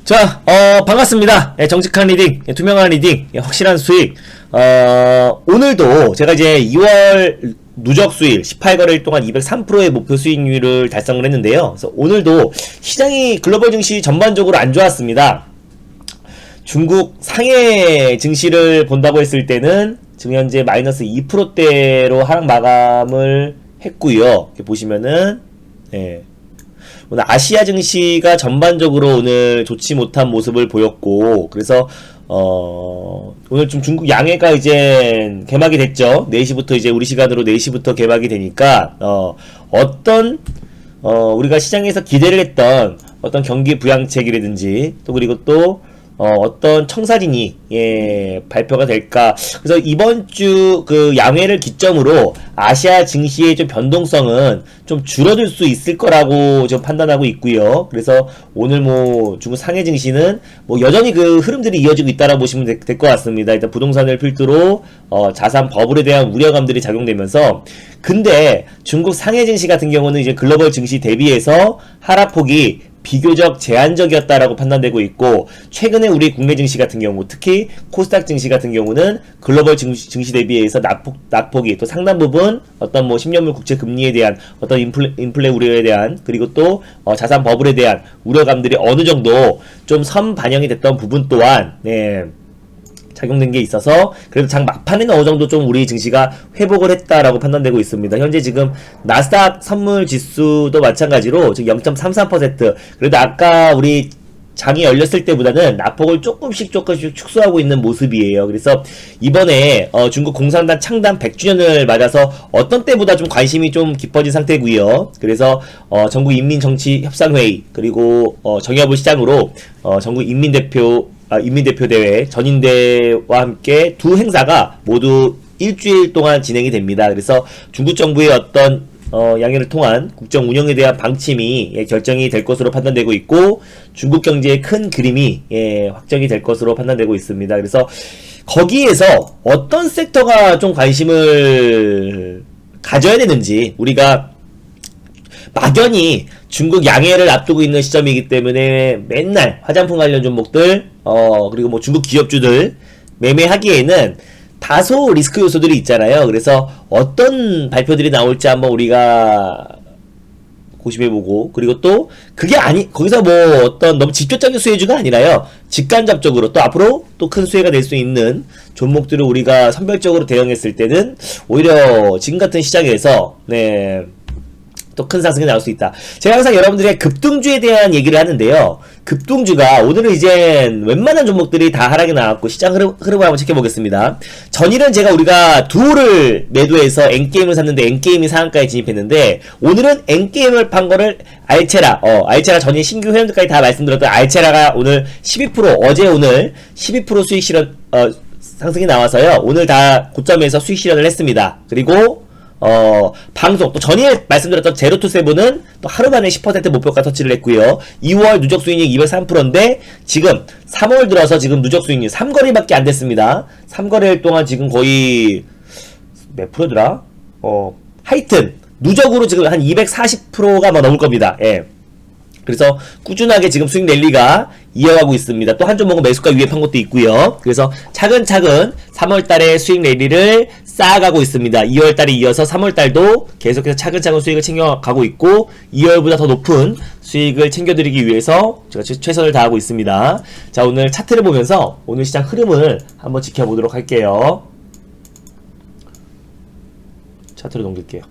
자, 반갑습니다. 예, 정직한 리딩, 예, 투명한 리딩, 예, 확실한 수익. 오늘도 제가 이제 2월 누적 수익 18거래일 동안 203%의 목표 수익률을 달성을 했는데요. 그래서 오늘도 시장이 글로벌 증시 전반적으로 안 좋았습니다. 중국 상해 증시를 본다고 했을 때는 지금 현재 마이너스 2%대로 하락 마감을 했고요. 이렇게 보시면은, 예. 오늘 아시아 증시가 전반적으로 오늘 좋지 못한 모습을 보였고, 그래서 오늘 좀 중국 양해가 이제 개막이 됐죠. 4시부터 이제 우리 시간으로 4시부터 개막이 되니까 우리가 시장에서 기대를 했던 어떤 경기 부양책이라든지 또 그리고 또 어떤 청사진이 발표가 될까. 그래서 이번 주 그 양회를 기점으로 아시아 증시의 좀 변동성은 좀 줄어들 수 있을 거라고 좀 판단하고 있고요. 그래서 오늘 뭐 중국 상해 증시는 뭐 여전히 그 흐름들이 이어지고 있다라고 보시면 될 것 같습니다. 일단 부동산을 필두로 자산 버블에 대한 우려감들이 작용되면서, 근데 중국 상해 증시 같은 경우는 이제 글로벌 증시 대비해서 하락폭이 비교적 제한적이었다라고 판단되고 있고, 최근에 우리 국내 증시 같은 경우, 특히 코스닥 증시 같은 경우는 글로벌 증시 대비해서 낙폭이 또 상당 부분 어떤 뭐 10년물 국채 금리에 대한 어떤 인플레 우려에 대한, 그리고 또 자산 버블에 대한 우려감들이 어느 정도 좀 선 반영이 됐던 부분 또한 작용된 게 있어서, 그래도 장 막판에는 어느 정도 좀 우리 증시가 회복을 했다라고 판단되고 있습니다. 현재 지금 나스닥 선물 지수도 마찬가지로 지금 0.33%, 그래도 아까 우리 장이 열렸을 때보다는 낙폭을 조금씩 축소하고 있는 모습이에요. 그래서 이번에 중국 공산당 창단 100주년을 맞아서 어떤 때보다 좀 관심이 좀 깊어진 상태고요. 그래서 전국인민정치협상회의, 그리고 정협을 시작으로 전국 인민대표대회, 전인대와 함께 두 행사가 모두 일주일 동안 진행이 됩니다. 그래서 중국 정부의 어떤 양해를 통한 국정 운영에 대한 방침이 결정이 될 것으로 판단되고 있고, 중국 경제의 큰 그림이 확정이 될 것으로 판단되고 있습니다. 그래서 거기에서 어떤 섹터가 좀 관심을 가져야 되는지, 우리가 막연히 중국 양해를 앞두고 있는 시점이기 때문에 맨날 화장품 관련 종목들, 그리고 뭐 중국 기업주들 매매하기에는 다소 리스크 요소들이 있잖아요. 그래서 어떤 발표들이 나올지 한번 우리가 고심해보고, 그리고 또 그게 거기서 뭐 어떤 너무 직접적인 수혜주가 아니라요, 직간접적으로 또 앞으로 또 큰 수혜가 될 수 있는 종목들을 우리가 선별적으로 대응했을 때는 오히려 지금 같은 시장에서 또 큰 상승이 나올 수 있다. 제가 항상 여러분들의 급등주에 대한 얘기를 하는데요. 급등주가 오늘은 이제 웬만한 종목들이 다 하락이 나왔고, 시장 흐름을 한번 지켜보겠습니다. 전일은 우리가 두호를 매도해서 N게임을 샀는데 N게임이 상한가에 진입했는데, 오늘은 N게임을 판 거를 알체라, 알체라 전일 신규 회원들까지 다 말씀드렸던 알체라가 오늘 12%, 어제 오늘 12% 수익 실현, 상승이 나와서요. 오늘 다 고점에서 수익 실현을 했습니다. 그리고 방송, 또 전일 말씀드렸던 제로투세븐은 또 하루 만에 10% 목표가 터치를 했고요. 2월 누적 수익률 203%인데, 지금 3월 들어서 지금 누적 수익률 3거래밖에 안 됐습니다. 3거래일 동안 지금 거의 몇 프로더라? 하여튼 누적으로 지금 한 240%가 뭐 넘을 겁니다. 그래서 꾸준하게 지금 수익 랠리가 이어가고 있습니다. 또 한 종목은 매수가 위에 판 것도 있고요. 그래서 차근차근 3월달에 수익 랠리를 쌓아가고 있습니다. 2월달에 이어서 3월달도 계속해서 차근차근 수익을 챙겨가고 있고, 2월보다 더 높은 수익을 챙겨드리기 위해서 제가 최선을 다하고 있습니다. 자, 오늘 차트를 보면서 오늘 시장 흐름을 한번 지켜보도록 할게요. 차트로 넘길게요.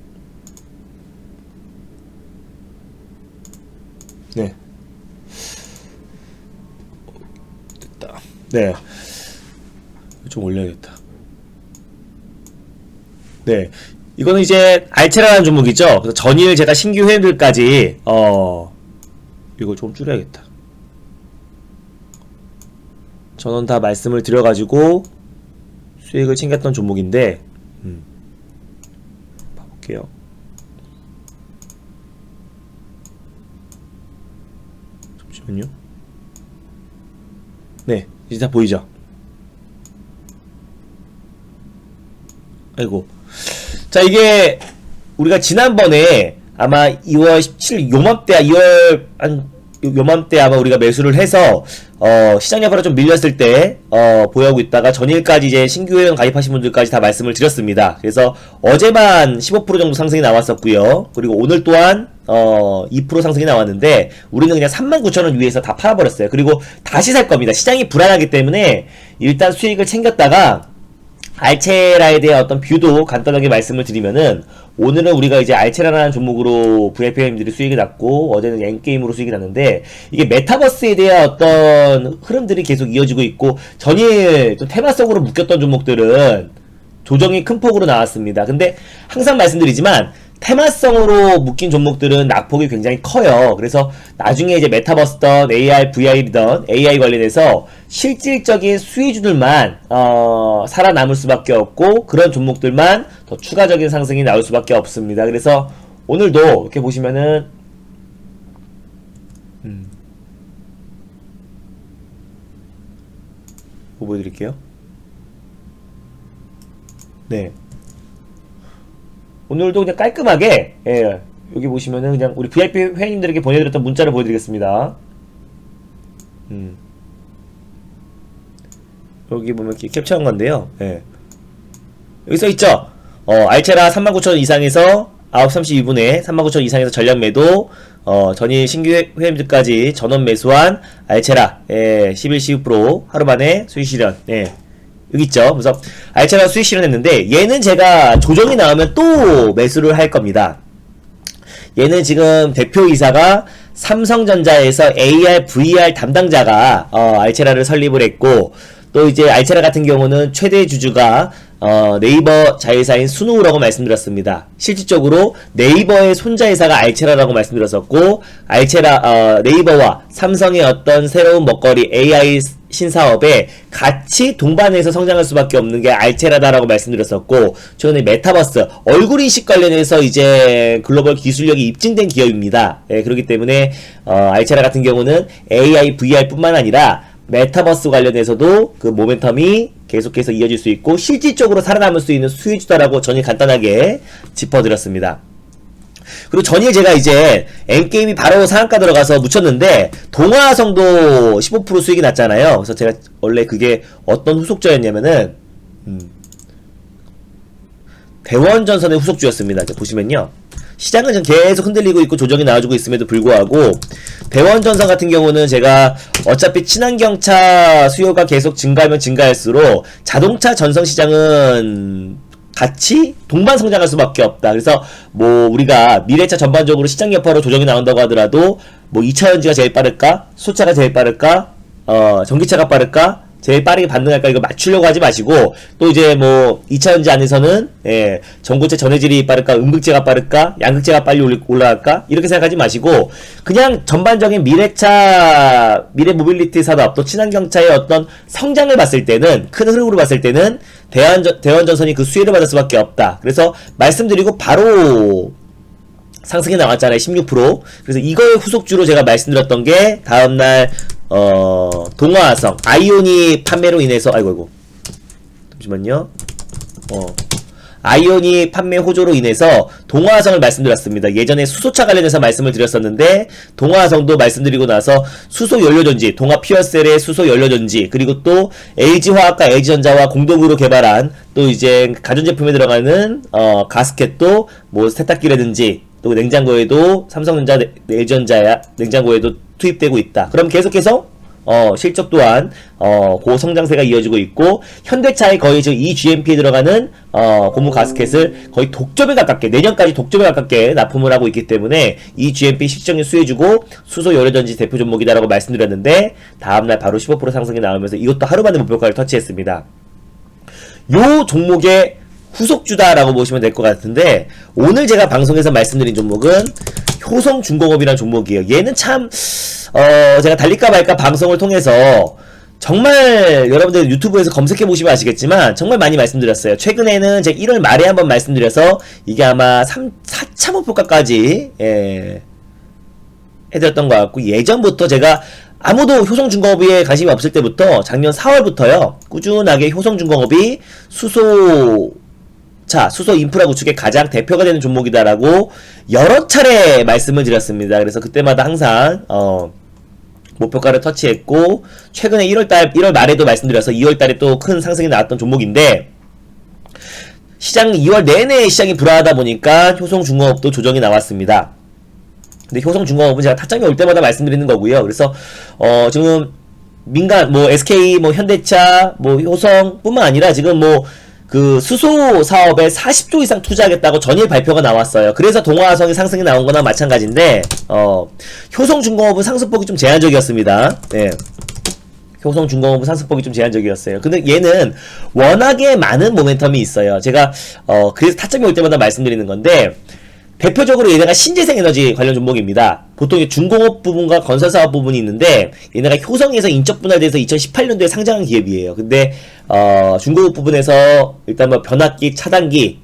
네. 됐다. 네. 좀 올려야겠다. 네. 이거는 이제 알체라는 종목이죠. 그래서 전일 제가 신규 회원들까지 이거 좀 줄여야겠다. 전원 다 말씀을 드려가지고 수익을 챙겼던 종목인데, 봐볼게요. 잠시만요. 네, 이제 다 보이죠? 아이고. 자, 이게 우리가 지난번에 아마 2월 17일 요맘때, 2월 한 요맘때 아마 우리가 매수를 해서 시장 여파로 좀 밀렸을 때 보유하고 있다가 전일까지 이제 신규 회원 가입하신 분들까지 다 말씀을 드렸습니다. 그래서 어제만 15% 정도 상승이 나왔었고요. 그리고 오늘 또한 2% 상승이 나왔는데 우리는 그냥 39,000원 위에서 다 팔아버렸어요. 그리고 다시 살 겁니다. 시장이 불안하기 때문에 일단 수익을 챙겼다가 알체라에 대한 어떤 뷰도 간단하게 말씀을 드리면은, 오늘은 우리가 이제 알체라라는 종목으로 VIP님들이 수익이 났고 어제는 엔게임으로 수익이 났는데, 이게 메타버스에 대한 어떤 흐름들이 계속 이어지고 있고, 전일 좀 테마성으로 묶였던 종목들은 조정이 큰 폭으로 나왔습니다. 근데 항상 말씀드리지만 테마성으로 묶인 종목들은 낙폭이 굉장히 커요. 그래서 나중에 이제 메타버스던 AR, VR이던 AI 관련해서 실질적인 수혜주들만 살아남을 수밖에 없고, 그런 종목들만 더 추가적인 상승이 나올 수밖에 없습니다. 그래서 오늘도 이렇게 보시면은 뭐 보여드릴게요. 네, 오늘도 그냥 깔끔하게, 예, 여기 보시면은 그냥 우리 VIP 회원님들에게 보내드렸던 문자를 보여드리겠습니다. 여기 보면 이렇게 캡처한 건데요. 예. 여기 써 있죠? 알체라 39,000원 이상에서 9시 32분에 39,000원 이상에서 전량 매도, 전일 신규 회원님들까지 전원 매수한 알체라, 예, 11 12% 하루 만에 수익 실현. 예. 여기 있죠. 그래서 알차가 수익 실현했는데, 얘는 제가 조정이 나오면 또 매수를 할 겁니다. 얘는 지금 대표이사가 삼성전자에서 AR, VR 담당자가 알체라를 설립을 했고, 또 이제 알체라 같은 경우는 최대 주주가 네이버 자회사인 순우라고 말씀드렸습니다. 실질적으로 네이버의 손자회사가 알체라라고 말씀드렸었고, 알체라 네이버와 삼성의 어떤 새로운 먹거리 AI 신사업에 같이 동반해서 성장할 수밖에 없는 게 알체라다라고 말씀드렸었고, 최근에 메타버스 얼굴인식 관련해서 이제 글로벌 기술력이 입증된 기업입니다. 예, 그렇기 때문에 알체라 같은 경우는 AI, VR 뿐만 아니라 메타버스 관련해서도 그 모멘텀이 계속해서 이어질 수 있고 실질적으로 살아남을 수 있는 수혜주다라고 전일 간단하게 짚어드렸습니다. 그리고 전일 제가 이제 엔게임이 바로 상한가 들어가서 묻혔는데, 동화성도 15% 수익이 났잖아요. 그래서 제가 원래 그게 어떤 후속주였냐면은 대원전선의 후속주였습니다. 이제 보시면요, 시장은 지금 계속 흔들리고 있고 조정이 나와주고 있음에도 불구하고, 대원전선 같은 경우는 제가 어차피 친환경차 수요가 계속 증가하면 증가할수록 자동차 전선 시장은 같이 동반 성장할 수밖에 없다. 그래서 뭐 우리가 미래차 전반적으로 시장 여파로 조정이 나온다고 하더라도 뭐 2차전지가 제일 빠를까? 수소차가 제일 빠를까? 전기차가 빠를까? 제일 빠르게 반등할까? 이거 맞추려고 하지 마시고, 또 이제 뭐 2차전지 안에서는 전고체 전해질이 빠를까? 음극재가 빠를까? 양극재가 빨리 올라갈까? 이렇게 생각하지 마시고, 그냥 전반적인 미래차, 미래 모빌리티 산업, 또 친환경차의 어떤 성장을 봤을 때는, 큰 흐름으로 봤을 때는 대원전선이 그 수혜를 받을 수밖에 없다. 그래서 말씀드리고 바로 상승이 나왔잖아요. 16%. 그래서 이거의 후속주로 제가 말씀드렸던 게 다음날 동화성 아이오닉 판매로 인해서, 아이고 잠시만요. 아이오닉 판매 호조로 인해서 동화성을 말씀드렸습니다. 예전에 수소차 관련해서 말씀을 드렸었는데, 동화성도 말씀드리고 나서 수소 연료전지, 동화 퓨어셀의 수소 연료전지, 그리고 또 LG화학과 LG전자와 공동으로 개발한 또 이제 가전제품에 들어가는 가스켓도 뭐 세탁기라든지 또 냉장고에도 삼성전자, LG전자야 냉장고에도 투입되고 있다. 그럼 계속해서 실적 또한 고성장세가 이어지고 있고, 현대차의 거의 지금 이 GMP에 들어가는 고무 가스켓을 거의 독점에 가깝게, 내년까지 독점에 가깝게 납품을 하고 있기 때문에 이 GMP 실적률 수혜주고 수소 연료전지 대표 종목이다라고 말씀드렸는데, 다음날 바로 15% 상승이 나오면서 이것도 하루 만에 목표가를 터치했습니다. 요 종목의 후속주다라고 보시면 될 것 같은데, 오늘 제가 방송에서 말씀드린 종목은 효성중공업이라는 종목이에요. 얘는 참 제가 달릴까 말까 방송을 통해서 정말 여러분들 유튜브에서 검색해보시면 아시겠지만 정말 많이 말씀드렸어요. 최근에는 제가 1월 말에 한번 말씀드려서 이게 아마 4차 목표가까지 해드렸던 것 같고, 예전부터 제가 아무도 효성중공업에 관심이 없을 때부터 작년 4월부터요 꾸준하게 효성중공업이 수소 인프라 구축의 가장 대표가 되는 종목이다라고 여러 차례 말씀을 드렸습니다. 그래서 그때마다 항상 목표가를 터치했고, 최근에 1월 말에도 말씀드려서 2월달에 또 큰 상승이 나왔던 종목인데, 시장 2월 내내 시장이 불안하다 보니까 효성중공업도 조정이 나왔습니다. 근데 효성중공업은 제가 타점이 올 때마다 말씀드리는 거고요. 그래서 지금 민간 뭐 SK 뭐 현대차 뭐 효성뿐만 아니라 지금 뭐 그 수소 사업에 40조 이상 투자하겠다고 전일 발표가 나왔어요. 그래서 동아화성이 상승이 나온 거나 마찬가지인데 효성중공업은 상승폭이 좀 제한적이었습니다. 네. 효성중공업은 상승폭이 좀 제한적이었어요. 근데 얘는 워낙에 많은 모멘텀이 있어요. 제가 그래서 타점이 올 때마다 말씀드리는 건데, 대표적으로 얘네가 신재생 에너지 관련 종목입니다. 보통 중공업 부분과 건설사업 부분이 있는데, 얘네가 효성에서 인적 분할돼서 2018년도에 상장한 기업이에요. 근데 중공업 부분에서 일단 뭐 변압기, 차단기,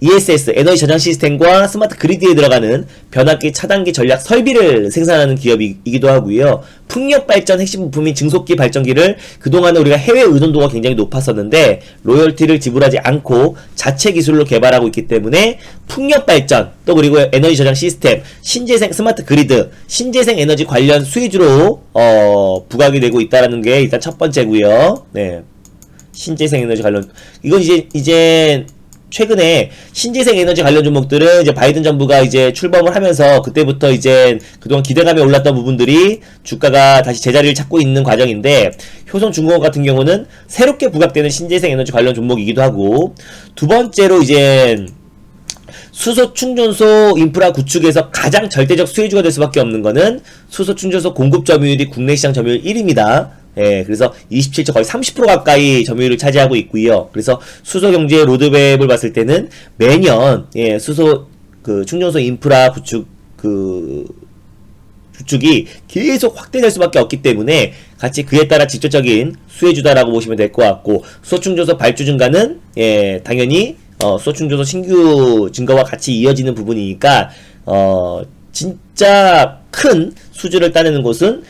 ESS 에너지 저장 시스템과 스마트 그리드에 들어가는 변압기, 차단기 전략 설비를 생산하는 기업이기도 하고요. 풍력 발전 핵심 부품인 증속기 발전기를 그동안은 우리가 해외 의존도가 굉장히 높았었는데 로열티를 지불하지 않고 자체 기술로 개발하고 있기 때문에 풍력 발전, 또 그리고 에너지 저장 시스템, 신재생 스마트 그리드, 신재생 에너지 관련 수혜주로 부각이 되고 있다라는 게 일단 첫 번째고요. 네. 신재생 에너지 관련, 이건 이제 최근에 신재생 에너지 관련 종목들은 이제 바이든 정부가 이제 출범을 하면서 그때부터 이제 그동안 기대감이 올랐던 부분들이 주가가 다시 제자리를 찾고 있는 과정인데, 효성중공업 같은 경우는 새롭게 부각되는 신재생 에너지 관련 종목이기도 하고, 두 번째로 이제 수소 충전소 인프라 구축에서 가장 절대적 수혜주가 될 수밖에 없는 거는 수소 충전소 공급 점유율이 국내 시장 점유율 1위입니다. 예, 그래서 27조 거의 30% 가까이 점유율을 차지하고 있고요. 그래서 수소 경제의 로드맵을 봤을 때는 매년 수소 충전소 인프라 구축이 계속 확대될 수밖에 없기 때문에 같이 그에 따라 직접적인 수혜주다라고 보시면 될 것 같고, 수소 충전소 발주 증가는 당연히 수소 충전소 신규 증가와 같이 이어지는 부분이니까 진짜 큰 수주를 따내는 곳은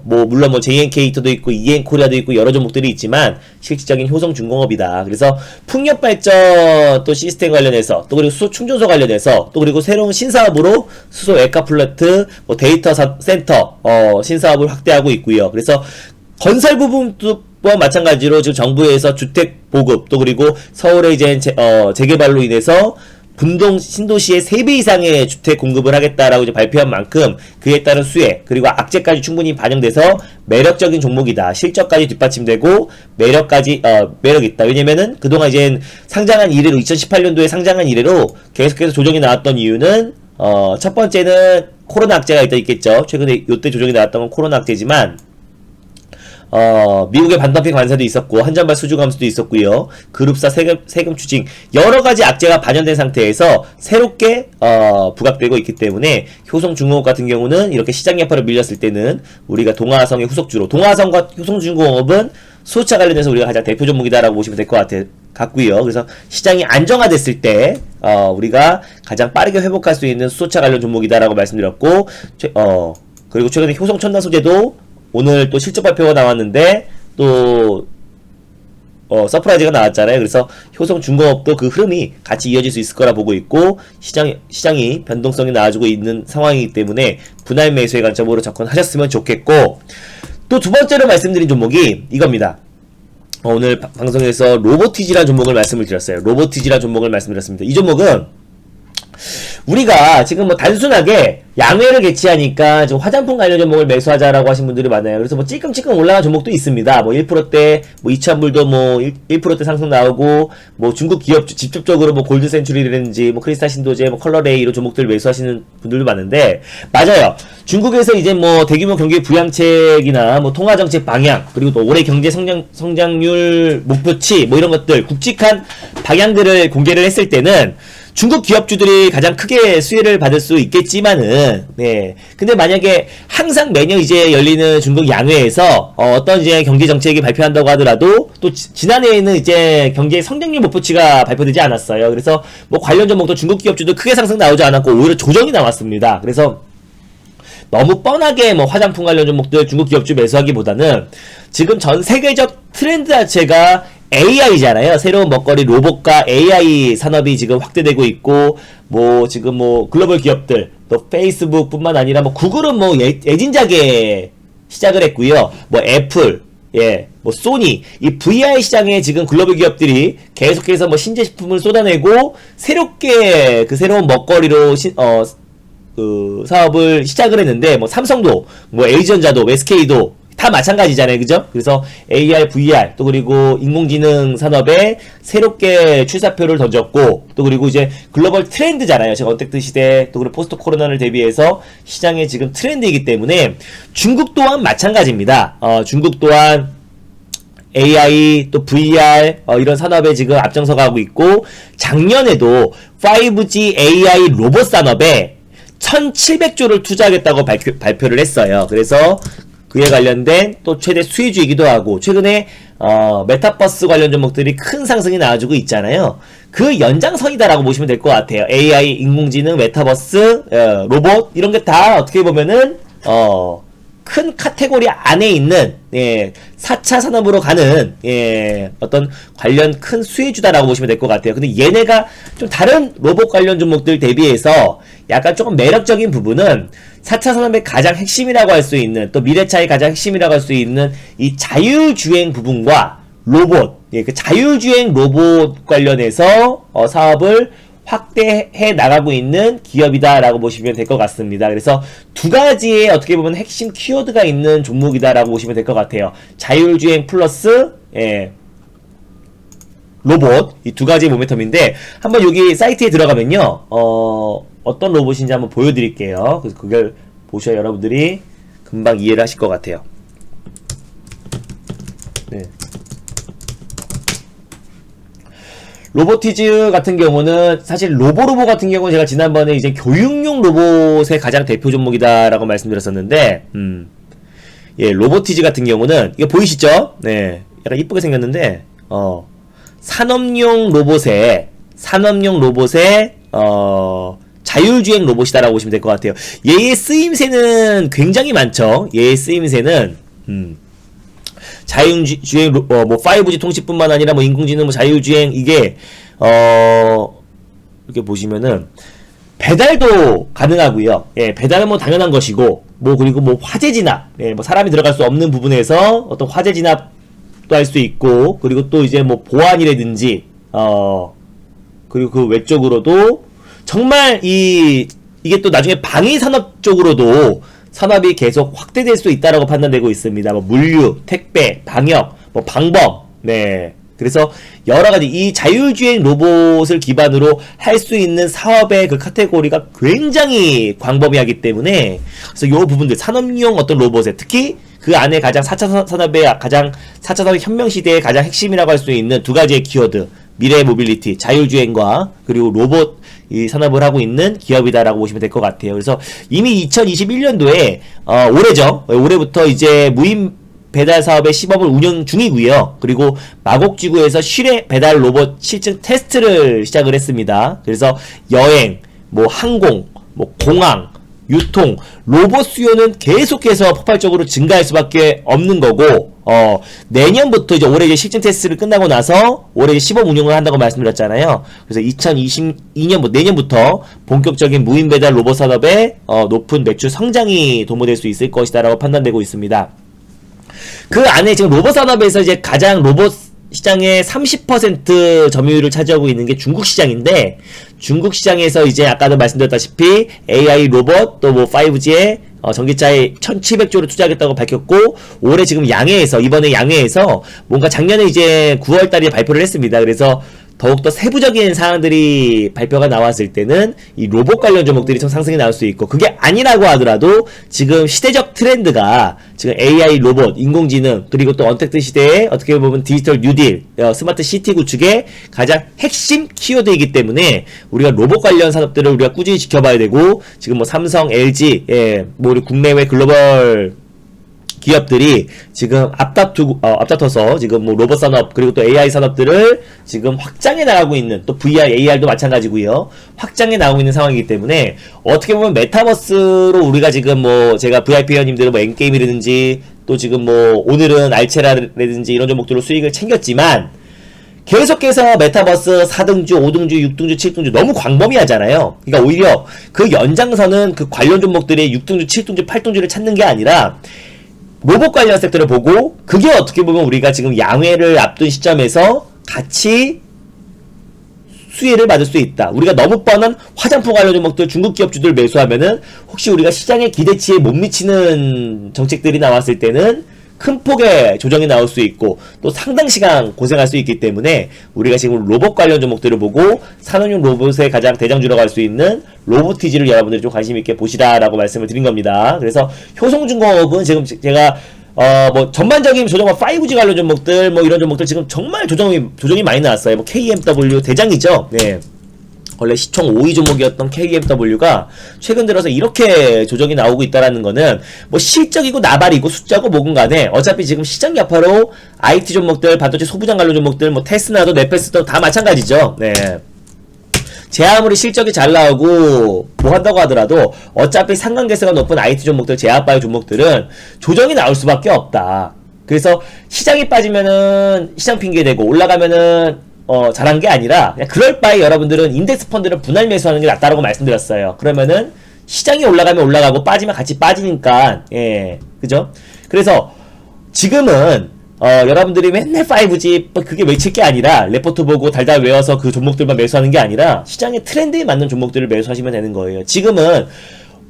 물론 JNK도 있고 EN코리아도 있고 여러 종목들이 있지만 실질적인 효성중공업이다. 그래서 풍력발전 또 시스템 관련해서, 또 그리고 수소 충전소 관련해서, 또 그리고 새로운 신사업으로 수소 에카플러트 데이터 센터 신사업을 확대하고 있고요. 그래서 건설 부분도 마찬가지로 지금 정부에서 주택 보급, 또 그리고 서울의 이제 재개발로 인해서 분동 신도시의 3배 이상의 주택 공급을 하겠다라고 이제 발표한 만큼 그에 따른 수혜, 그리고 악재까지 충분히 반영돼서 매력적인 종목이다. 실적까지 뒷받침되고 매력 있다. 왜냐면은 그동안 이제 상장한 이래로 2018년도에 상장한 이래로 계속해서 조정이 나왔던 이유는 첫 번째는 코로나 악재가 있겠죠. 최근에 요때 조정이 나왔던 건 코로나 악재지만 미국의 반덤핑 관세도 있었고 한전발 수주 감소도 있었고요. 그룹사 세금 추징 여러가지 악재가 반영된 상태에서 새롭게 부각되고 있기 때문에 효성중공업 같은 경우는 이렇게 시장 여파를 밀렸을 때는 우리가 동아화성의 후속주로, 동아화성과 효성중공업은 수소차 관련해서 우리가 가장 대표 종목이다라고 보시면 될 것 같고요. 그래서 시장이 안정화됐을 때 우리가 가장 빠르게 회복할 수 있는 수소차 관련 종목이다라고 말씀드렸고, 그리고 최근에 효성첨단소재도 오늘 또 실적 발표가 나왔는데 또 서프라이즈가 나왔잖아요. 그래서 효성중공업도 그 흐름이 같이 이어질 수 있을 거라 보고 있고, 시장이 변동성이 나아지고 있는 상황이기 때문에 분할 매수의 관점으로 접근하셨으면 좋겠고, 또 두 번째로 말씀드린 종목이 이겁니다. 오늘 방송에서 로보티지라는 종목을 말씀을 드렸어요. 로보티지라는 종목을 말씀드렸습니다. 이 종목은 우리가 지금 뭐 단순하게 양회를 개최하니까 지금 화장품 관련 종목을 매수하자라고 하신 분들이 많아요. 그래서 뭐 찔끔찔끔 올라간 종목도 있습니다. 뭐 1%대, 뭐 이천불도 뭐 1%대 상승 나오고, 뭐 중국 기업 직접적으로 뭐 골드 센츄리라든지 뭐 크리스탈 신도제, 뭐 컬러레이 이런 종목들을 매수하시는 분들도 많은데, 맞아요. 중국에서 이제 뭐 대규모 경기 부양책이나 뭐 통화 정책 방향, 그리고 또 올해 경제 성장률 목표치 뭐 이런 것들 굵직한 방향들을 공개를 했을 때는 중국 기업주들이 가장 크게 수혜를 받을 수 있겠지만은, 근데 만약에 항상 매년 이제 열리는 중국 양회에서 어떤 이제 경제 정책이 발표한다고 하더라도 또 지난해에는 이제 경제 성장률 목표치가 발표되지 않았어요. 그래서 뭐 관련 종목도 중국 기업주도 크게 상승 나오지 않았고 오히려 조정이 나왔습니다. 그래서 너무 뻔하게 뭐 화장품 관련 종목들 중국 기업주 매수하기보다는 지금 전 세계적 트렌드 자체가 AI잖아요. 새로운 먹거리 로봇과 AI 산업이 지금 확대되고 있고, 뭐 지금 뭐 글로벌 기업들 또 페이스북뿐만 아니라 뭐 구글은 뭐 애진작에 시작을 했고요. 뭐 애플, 예, 뭐 소니, 이 VR 시장에 지금 글로벌 기업들이 계속해서 뭐 신제 제품을 쏟아내고 새롭게 그 새로운 먹거리로 그 사업을 시작을 했는데, 뭐 삼성도, 뭐 LG전자도, SK도 다 마찬가지잖아요, 그죠? 그래서 AR, VR, 또 그리고 인공지능 산업에 새롭게 출사표를 던졌고, 또 그리고 이제 글로벌 트렌드잖아요. 제가 언택트 시대, 또 그리고 포스트 코로나를 대비해서 시장의 지금 트렌드이기 때문에 중국 또한 마찬가지입니다. 중국 또한 AI, 또 VR, 이런 산업에 지금 앞장서가고 있고, 작년에도 5G AI 로봇 산업에 1,700조를 투자하겠다고 발표를 했어요. 그래서 그에 관련된 또 최대 수혜주이기도 하고, 최근에 메타버스 관련 종목들이 큰 상승이 나와주고 있잖아요. 그 연장선이다라고 보시면 될 것 같아요. AI, 인공지능, 메타버스, 로봇 이런 게 다 어떻게 보면은 큰 카테고리 안에 있는 4차 산업으로 가는 어떤 관련 큰 수혜주다라고 보시면 될 것 같아요. 근데 얘네가 좀 다른 로봇 관련 종목들 대비해서 약간 조금 매력적인 부분은 4차 산업의 가장 핵심이라고 할 수 있는, 또 미래차의 가장 핵심이라고 할 수 있는 이 자율주행 부분과 로봇, 그 자율주행 로봇 관련해서 사업을 확대해 나가고 있는 기업이다라고 보시면 될 것 같습니다. 그래서 두 가지의 어떻게 보면 핵심 키워드가 있는 종목이다라고 보시면 될 것 같아요. 자율주행 플러스 로봇, 이 두 가지 모멘텀인데, 한번 여기 사이트에 들어가면요, 어떤 로봇인지 한번 보여드릴게요. 그래서 그걸 보셔야 여러분들이 금방 이해를 하실 것 같아요. 네. 로보티즈 같은 경우는, 사실 로보로보 같은 경우는 제가 지난번에 이제 교육용 로봇의 가장 대표 종목이다라고 말씀드렸었는데, 예, 로보티즈 같은 경우는, 이거 보이시죠? 네. 약간 이쁘게 생겼는데, 산업용 로봇의, 자율주행 로봇이다라고 보시면 될 것 같아요. 얘의 쓰임새는 굉장히 많죠. 얘의 쓰임새는, 자율주행, 뭐 5G 통신뿐만 아니라 뭐 인공지능, 뭐 자율주행, 이게 이렇게 보시면은 배달도 가능하고요. 예, 배달은 뭐 당연한 것이고, 뭐 그리고 뭐 화재 진압, 예, 뭐 사람이 들어갈 수 없는 부분에서 어떤 화재 진압도 할 수 있고, 그리고 또 이제 뭐 보안이라든지, 그리고 그 외적으로도 정말 이게 또 나중에 방위 산업 쪽으로도 산업이 계속 확대될 수 있다라고 판단되고 있습니다. 뭐 물류, 택배, 방역, 뭐 방범, 네. 그래서 여러 가지 이 자율주행 로봇을 기반으로 할 수 있는 사업의 그 카테고리가 굉장히 광범위하기 때문에, 그래서 요 부분들 산업용 어떤 로봇에 특히 그 안에 가장 4차 산업의 가장 4차 산업 혁명 시대의 가장 핵심이라고 할 수 있는 두 가지의 키워드, 미래 모빌리티, 자율주행과 그리고 로봇 이 산업을 하고 있는 기업이다라고 보시면 될 것 같아요. 그래서 이미 2021년도에 올해죠. 올해부터 이제 무인 배달 사업의 시범을 운영 중이고요. 그리고 마곡지구에서 실외 배달 로봇 실증 테스트를 시작을 했습니다. 그래서 여행, 뭐 항공, 뭐 공항, 유통, 로봇 수요는 계속해서 폭발적으로 증가할 수밖에 없는 거고, 내년부터 이제 올해 이제 실증 테스트를 끝나고 나서 올해 이제 시범 운영을 한다고 말씀드렸잖아요. 그래서 2022년, 내년부터 본격적인 무인 배달 로봇 산업에 높은 매출 성장이 도모될 수 있을 것이다라고 판단되고 있습니다. 그 안에 지금 로봇 산업에서 이제 가장 로봇 시장의 30% 점유율을 차지하고 있는 게 중국 시장인데, 중국 시장에서 이제 아까도 말씀드렸다시피 AI 로봇 또 뭐 5G에 전기차에 1,700조를 투자하겠다고 밝혔고, 올해 지금 이번에 양해에서 뭔가 작년에 이제 9월달에 발표를 했습니다. 그래서 더욱더 세부적인 사항들이 발표가 나왔을 때는 이 로봇 관련 종목들이 좀 상승이 나올 수 있고, 그게 아니라고 하더라도 지금 시대적 트렌드가 지금 AI 로봇, 인공지능, 그리고 또 언택트 시대에 어떻게 보면 디지털 뉴딜, 스마트 시티 구축의 가장 핵심 키워드이기 때문에 우리가 로봇 관련 산업들을 우리가 꾸준히 지켜봐야 되고, 지금 뭐 삼성, LG, 뭐 우리 국내외 글로벌 기업들이 지금 앞다퉈서 지금 뭐 로봇 산업 그리고 또 AI 산업들을 지금 확장해 나가고 있는, 또 VR, AR도 마찬가지고요. 확장해 나가고 있는 상황이기 때문에 어떻게 보면 메타버스로 우리가 지금 뭐 제가 VIP 회원님들은 뭐 엔게임이라든지 또 지금 뭐 오늘은 알체라든지 이런 종목들로 수익을 챙겼지만, 계속해서 메타버스 4등주, 5등주, 6등주, 7등주 너무 광범위하잖아요. 그러니까 오히려 그 연장선은 그 관련 종목들의 6등주, 7등주, 8등주를 찾는 게 아니라 로봇 관련 섹터를 보고 그게 어떻게 보면 우리가 지금 양회를 앞둔 시점에서 같이 수혜를 받을 수 있다. 우리가 너무 뻔한 화장품 관련 종목들, 중국 기업주들 매수하면은 혹시 우리가 시장의 기대치에 못 미치는 정책들이 나왔을 때는 큰 폭의 조정이 나올 수 있고 또 상당 시간 고생할 수 있기 때문에 우리가 지금 로봇 관련 종목들을 보고 산업용 로봇의 가장 대장주라고 할 수 있는 로보티지를 여러분들이 좀 관심 있게 보시라라고 말씀을 드린 겁니다. 그래서 효성중공업은 지금 제가 뭐 전반적인 조정, 5G 관련 종목들 뭐 이런 종목들 지금 정말 조정이 많이 나왔어요. 뭐 KMW 대장이죠. 네. 원래 시총 5위 종목이었던 KMW가 최근 들어서 이렇게 조정이 나오고 있다라는 거는 뭐 실적이고 나발이고 숫자고 뭐건 간에 어차피 지금 시장 여파로 IT 종목들, 반도체 소부장 관련 종목들, 뭐 테스나도 네페스도 다 마찬가지죠. 네. 제 아무리 실적이 잘 나오고 뭐 한다고 하더라도 어차피 상관계수가 높은 IT 종목들, 제약바이오 종목들은 조정이 나올 수밖에 없다. 그래서 시장이 빠지면은 시장 핑계대고 올라가면은 잘한 게 아니라 그냥 그럴 바에 여러분들은 인덱스 펀드를 분할 매수하는 게 낫다라고 말씀드렸어요. 그러면은 시장이 올라가면 올라가고 빠지면 같이 빠지니까 예, 그죠? 그래서 지금은 여러분들이 맨날 5G 그게 외칠 게 아니라 레포트 보고 달달 외워서 그 종목들만 매수하는 게 아니라 시장의 트렌드에 맞는 종목들을 매수하시면 되는 거예요. 지금은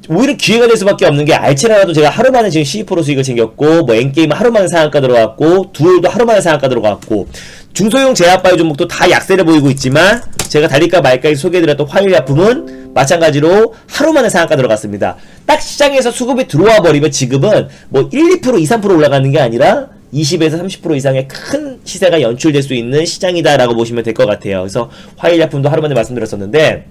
오히려 기회가 될 수밖에 없는 게 알체라도 제가 하루 만에 지금 12% 수익을 챙겼고 뭐 엔게임은 하루 만에 상한가 들어갔고 두올도 하루 만에 상한가 들어갔고 중소형 제약바이오 종목도 다 약세를 보이고 있지만 제가 달릴까 말까 소개해드렸던 화일약품은 마찬가지로 하루 만에 상한가 들어갔습니다. 딱 시장에서 수급이 들어와 버리면 지금은 뭐 1, 2%, 2, 3% 올라가는 게 아니라 20에서 30% 이상의 큰 시세가 연출될 수 있는 시장이다라고 보시면 될 것 같아요. 그래서 화일약품도 하루 만에 말씀드렸었는데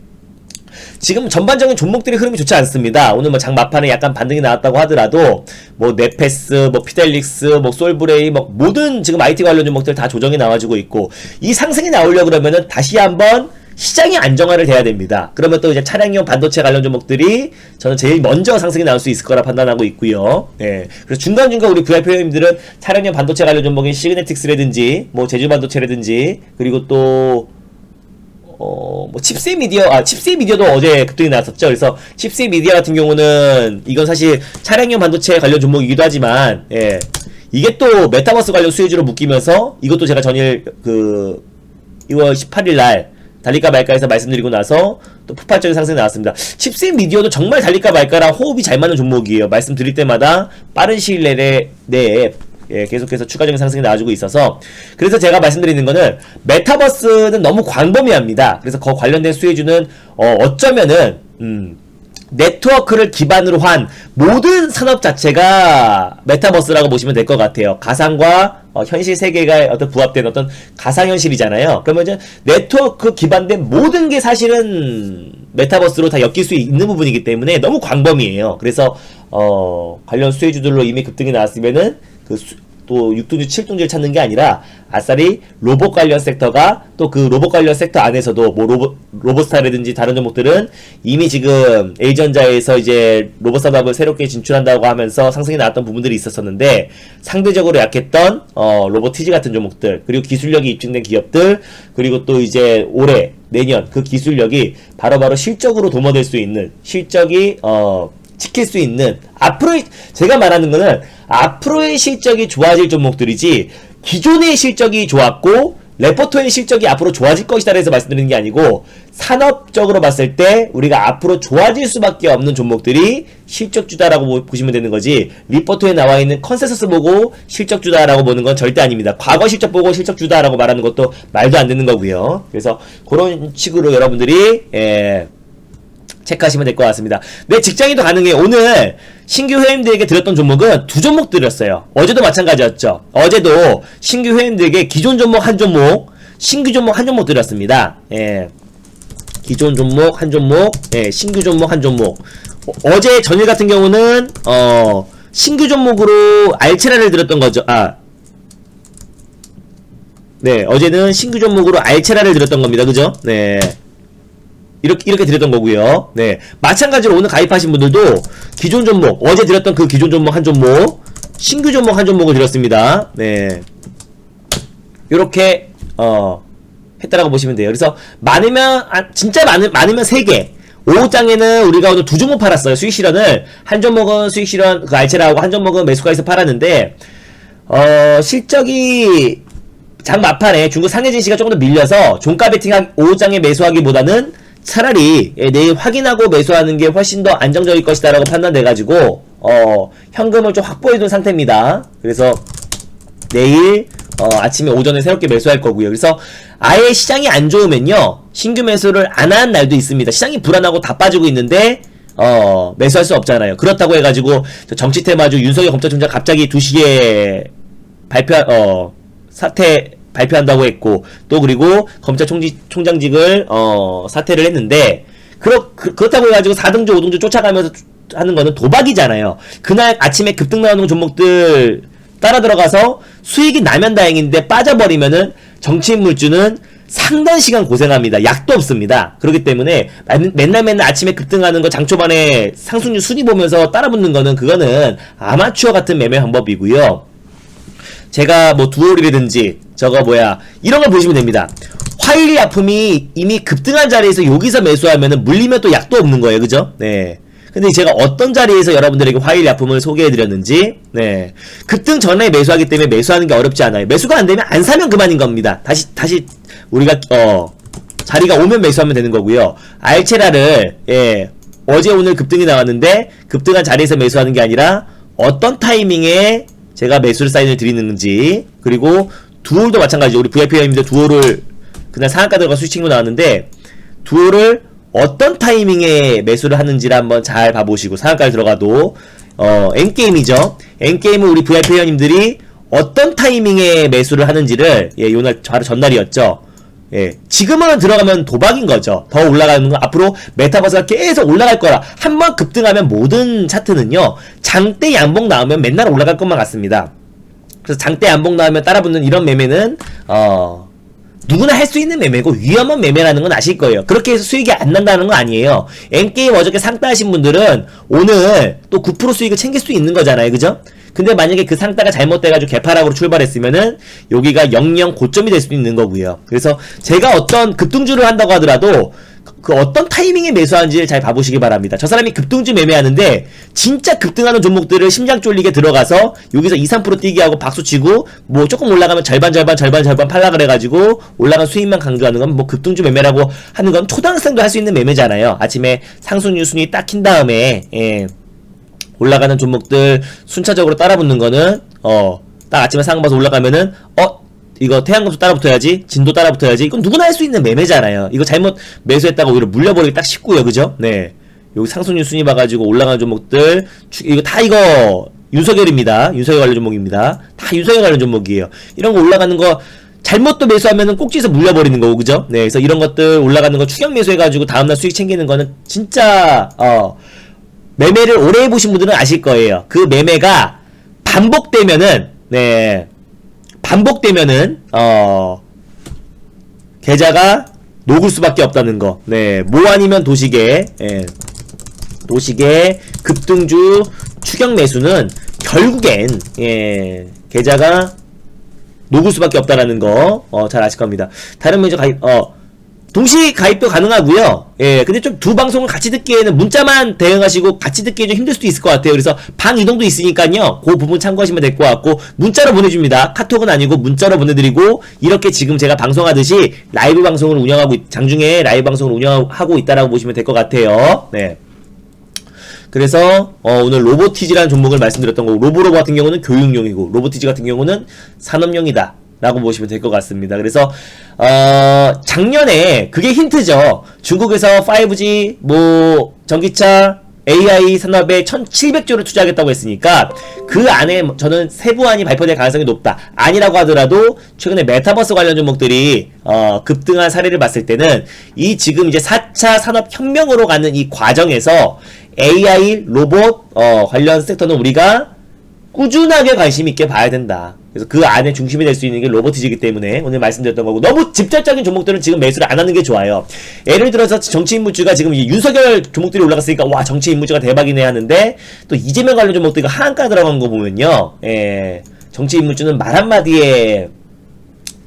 지금 전반적인 종목들의 흐름이 좋지 않습니다. 오늘 뭐 장 막판에 약간 반등이 나왔다고 하더라도 뭐 네페스, 뭐 피델릭스, 뭐 솔브레이, 뭐 모든 지금 IT 관련 종목들 다 조정이 나와주고 있고 이 상승이 나오려고 그러면은 다시 한번 시장이 안정화를 돼야 됩니다. 그러면 또 이제 차량용 반도체 관련 종목들이 저는 제일 먼저 상승이 나올 수 있을 거라 판단하고 있고요. 네. 그래서 중간중간 우리 VIP 회원님들은 차량용 반도체 관련 종목인 시그네틱스라든지 뭐 제주반도체라든지 그리고 또 뭐 칩셋 미디어도 어제 급등이 나왔었죠. 그래서 칩셋 미디어 같은 경우는 이건 사실 차량용 반도체 관련 종목이기도 하지만 예. 이게 또 메타버스 관련 수혜주로 묶이면서 이것도 제가 전일 2월 18일날 달릴까 말까해서 말씀드리고 나서 또 폭발적인 상승이 나왔습니다. 칩셋 미디어도 정말 달릴까 말까랑 호흡이 잘 맞는 종목이에요. 말씀드릴 때마다 빠른 시일 내에 예, 계속해서 추가적인 상승이 나와주고 있어서 그래서 제가 말씀드리는 거는 메타버스는 너무 광범위합니다. 그래서 그 관련된 수혜주는 어쩌면은 네트워크를 기반으로 한 모든 산업 자체가 메타버스라고 보시면 될 것 같아요. 가상과 현실 세계가 어떤 부합된 어떤 가상현실이잖아요. 그러면 이제 네트워크 기반된 모든 게 사실은 메타버스로 다 엮일 수 있는 부분이기 때문에 너무 광범위해요. 그래서 관련 수혜주들로 이미 급등이 나왔으면은 또 6등주, 7등주를 찾는 게 아니라 아싸리 로봇 관련 섹터가 또 그 로봇 관련 섹터 안에서도 뭐 로봇스타라든지 다른 종목들은 이미 지금 A전자에서 이제 로봇 산업을 새롭게 진출한다고 하면서 상승이 나왔던 부분들이 있었었는데 상대적으로 약했던 로보티지 같은 종목들 그리고 기술력이 입증된 기업들 그리고 또 이제 올해 내년 그 기술력이 바로바로 실적으로 도모될 수 있는 실적이 지킬 수 있는 앞으로의 제가 말하는 거는 앞으로의 실적이 좋아질 종목들이지 기존의 실적이 좋았고 레포토의 실적이 앞으로 좋아질 것이다 해서 말씀드리는 게 아니고 산업적으로 봤을 때 우리가 앞으로 좋아질 수밖에 없는 종목들이 실적주다라고 보시면 되는 거지 리포트에 나와 있는 컨센서스 보고 실적주다라고 보는 건 절대 아닙니다. 과거 실적 보고 실적주다라고 말하는 것도 말도 안 되는 거고요. 그래서 그런 식으로 여러분들이 체크하시면 될 것 같습니다. 네, 직장인도 가능해. 오늘 신규 회원들에게 드렸던 종목은 두 종목 드렸어요. 어제도 마찬가지였죠. 어제도 신규 회원들에게 기존 종목 한 종목, 신규 종목 한 종목 드렸습니다. 예. 기존 종목 한 종목, 예, 신규 종목 한 종목. 어제 전일 같은 경우는 신규 종목으로 알체라를 드렸던 거죠. 네, 어제는 신규 종목으로 알체라를 드렸던 겁니다. 그죠? 네. 이렇게 드렸던 거고요. 네. 마찬가지로 오늘 가입하신 분들도 기존 종목, 어제 드렸던 그 기존 종목 한 종목, 신규 종목 한 종목을 드렸습니다. 네. 요렇게, 했다라고 보시면 돼요. 그래서 많으면 진짜 많으면 3개. 5장에는 우리가 오늘 2종목 팔았어요. 수익 실현을. 한 종목은 수익 실현 그 알체라고, 한 종목은 매수가에서 팔았는데 실적이 장 막판에 중국 상해진 씨가 조금 더 밀려서 종가 베팅 5장에 매수하기보다는 차라리 내일 확인하고 매수하는 게 훨씬 더 안정적일 것이다 라고 판단돼가지고 현금을 좀 확보해둔 상태입니다. 그래서 내일 아침에 오전에 새롭게 매수할 거고요. 그래서 아예 시장이 안 좋으면요 신규 매수를 안 하는 날도 있습니다. 시장이 불안하고 다 빠지고 있는데 매수할 수 없잖아요. 그렇다고 해가지고 정치 테마주 윤석열 검찰총장 갑자기 2시에 사퇴 발표한다고 했고, 또 그리고 검찰총장직을 사퇴를 했는데, 그렇다고 해가지고 4등조 5등조 쫓아가면서 하는 거는 도박이잖아요. 그날 아침에 급등 나오는 종목들 따라 들어가서 수익이 나면 다행인데 빠져버리면은 정치인물주는 상당 시간 고생합니다. 약도 없습니다. 그렇기 때문에 맨날 아침에 급등하는 거 장초반에 상승률 순위 보면서 따라붙는 거는 그거는 아마추어 같은 매매 방법이고요. 제가 뭐 두올이라든지 이런 걸 보시면 됩니다. 화일약품이 이미 급등한 자리에서 여기서 매수하면은 물리면 또 약도 없는 거예요. 그죠? 네. 근데 제가 어떤 자리에서 여러분들에게 화일약품을 소개해드렸는지, 네. 급등 전에 매수하기 때문에 매수하는 게 어렵지 않아요. 매수가 안 되면 안 사면 그만인 겁니다. 다시 우리가 자리가 오면 매수하면 되는 거고요. 알체라를 어제 오늘 급등이 나왔는데 급등한 자리에서 매수하는 게 아니라 어떤 타이밍에 제가 매수를 사인을 드리는지, 그리고 두올도 마찬가지죠. 우리 VIP 회원님들 두올을 그날 상한가 들어가 수익 친구 나왔는데 두올을 어떤 타이밍에 매수를 하는지를 한번 잘 봐보시고, 상한가를 들어가도 엔게임이죠. 엔게임은 우리 VIP 회원님들이 어떤 타이밍에 매수를 하는지를 요날 바로 전날이었죠. 지금은 들어가면 도박인 거죠. 더 올라가는 건 앞으로 메타버스가 계속 올라갈 거라. 한번 급등하면 모든 차트는요 장대 양봉 나오면 맨날 올라갈 것만 같습니다. 그래서 장대 양봉 나오면 따라붙는 이런 매매는 누구나 할 수 있는 매매고 위험한 매매라는 건 아실 거예요. 그렇게 해서 수익이 안 난다는 건 아니에요. 엔게임 어저께 상따하신 분들은 오늘 또 9% 수익을 챙길 수 있는 거잖아요. 그죠? 근데 만약에 그 상따가 잘못돼가지고 개파락으로 출발했으면은 여기가 0.0 고점이 될 수도 있는 거고요. 그래서 제가 어떤 급등주를 한다고 하더라도 그 어떤 타이밍에 매수하는지를 잘 봐보시기 바랍니다. 저 사람이 급등주 매매하는데 진짜 급등하는 종목들을 심장 쫄리게 들어가서 여기서 2~3% 뛰게 하고 박수치고 뭐 조금 올라가면 절반 팔라 그래가지고 올라간 수익만 강조하는 건 뭐 급등주 매매라고 하는 건 초등학생도 할 수 있는 매매잖아요. 아침에 상승률 순위 딱 킨 다음에 올라가는 종목들 순차적으로 따라붙는 거는 딱 아침에 상승 봐서 올라가면은 이거 태양금속 따라붙어야지, 진도 따라붙어야지. 이건 누구나 할 수 있는 매매잖아요. 이거 잘못 매수했다가 오히려 물려버리기 딱 쉽고요. 그죠? 네. 여기 상승률 순위 봐가지고 올라가는 종목들 이거 윤석열입니다. 윤석열 관련 종목입니다. 다 윤석열 관련 종목이에요. 이런 거 올라가는 거 잘못 또 매수하면은 꼭지에서 물려버리는 거고, 그죠? 네. 그래서 이런 것들 올라가는 거 추격 매수해가지고 다음날 수익 챙기는 거는 진짜 매매를 오래 해보신 분들은 아실 거예요. 그 매매가 반복되면은 계좌가 녹을 수밖에 없다는 거. 네, 뭐 아니면 도식의 급등주 추격 매수는 결국엔 계좌가 녹을 수밖에 없다라는 거 잘 아실 겁니다. 다른 매니저 가입 동시 가입도 가능하고요. 근데 좀 두 방송을 같이 듣기에는 문자만 대응하시고 같이 듣기에 좀 힘들 수도 있을 것 같아요. 그래서 방 이동도 있으니까요. 그 부분 참고하시면 될 것 같고, 문자로 보내줍니다. 카톡은 아니고 문자로 보내드리고, 이렇게 지금 제가 방송하듯이 라이브 방송을 장중에 라이브 방송을 운영하고 있다라고 보시면 될 것 같아요. 네. 그래서 오늘 로보티지라는 종목을 말씀드렸던 거고, 로보로버 같은 경우는 교육용이고 로보티지 같은 경우는 산업용이다 라고 보시면 될 것 같습니다. 그래서 작년에 그게 힌트죠. 중국에서 5G 전기차 AI 산업에 1,700조를 투자하겠다고 했으니까 그 안에 저는 세부안이 발표될 가능성이 높다. 아니라고 하더라도 최근에 메타버스 관련 종목들이 급등한 사례를 봤을 때는 이 지금 이제 4차 산업혁명으로 가는 이 과정에서 AI 로봇 관련 섹터는 우리가 꾸준하게 관심 있게 봐야 된다. 그래서 그 안에 중심이 될 수 있는 게 로보티지이기 때문에 오늘 말씀드렸던 거고, 너무 직접적인 종목들은 지금 매수를 안 하는 게 좋아요. 예를 들어서 정치인물주가 지금 윤석열 종목들이 올라갔으니까 와 정치인물주가 대박이네 하는데, 또 이재명 관련 종목들이 하한가 들어간 거 보면요, 정치인물주는 말 한마디에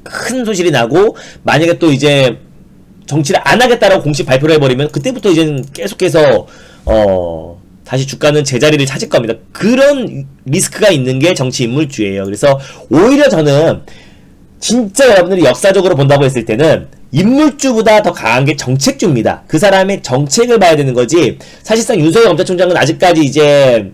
큰 손실이 나고, 만약에 또 이제 정치를 안 하겠다라고 공식 발표를 해버리면 그때부터 이제는 계속해서 다시 주가는 제자리를 찾을 겁니다. 그런 리스크가 있는 게 정치 인물주예요. 그래서 오히려 저는 진짜 여러분들이 역사적으로 본다고 했을 때는 인물주보다 더 강한 게 정책주입니다. 그 사람의 정책을 봐야 되는 거지. 사실상 윤석열 검찰총장은 아직까지 이제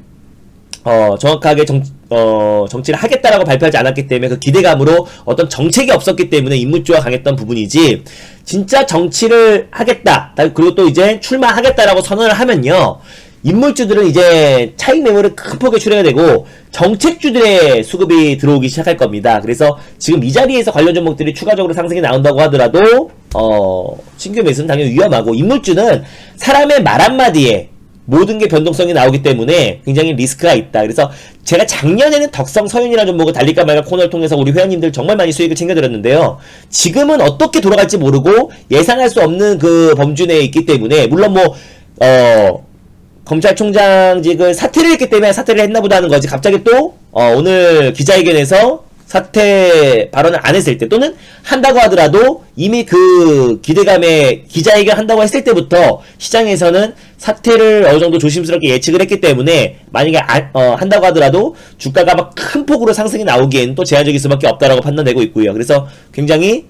정확하게 정치를 하겠다라고 발표하지 않았기 때문에 그 기대감으로 어떤 정책이 없었기 때문에 인물주가 강했던 부분이지, 진짜 정치를 하겠다, 그리고 또 이제 출마하겠다라고 선언을 하면요, 인물주들은 이제 차익 매물을 큰 폭에 출해야 되고 정책주들의 수급이 들어오기 시작할 겁니다. 그래서 지금 이 자리에서 관련 종목들이 추가적으로 상승이 나온다고 하더라도 신규 매수는 당연히 위험하고, 인물주는 사람의 말 한마디에 모든 게 변동성이 나오기 때문에 굉장히 리스크가 있다. 그래서 제가 작년에는 덕성 서윤이라는 종목을 달릴까 말까 코너를 통해서 우리 회원님들 정말 많이 수익을 챙겨드렸는데요. 지금은 어떻게 돌아갈지 모르고 예상할 수 없는 그 범주 내에 있기 때문에, 물론 검찰총장직을 사퇴를 했기 때문에 사퇴를 했나 보다 하는 거지, 갑자기 또 오늘 기자회견에서 사퇴 발언을 안 했을 때, 또는 한다고 하더라도 이미 그 기대감에 기자회견 한다고 했을 때부터 시장에서는 사퇴를 어느 정도 조심스럽게 예측을 했기 때문에, 만약에 한다고 하더라도 주가가 막 큰 폭으로 상승이 나오기엔 또 제한적일 수밖에 없다라고 판단되고 있고요. 그래서 굉장히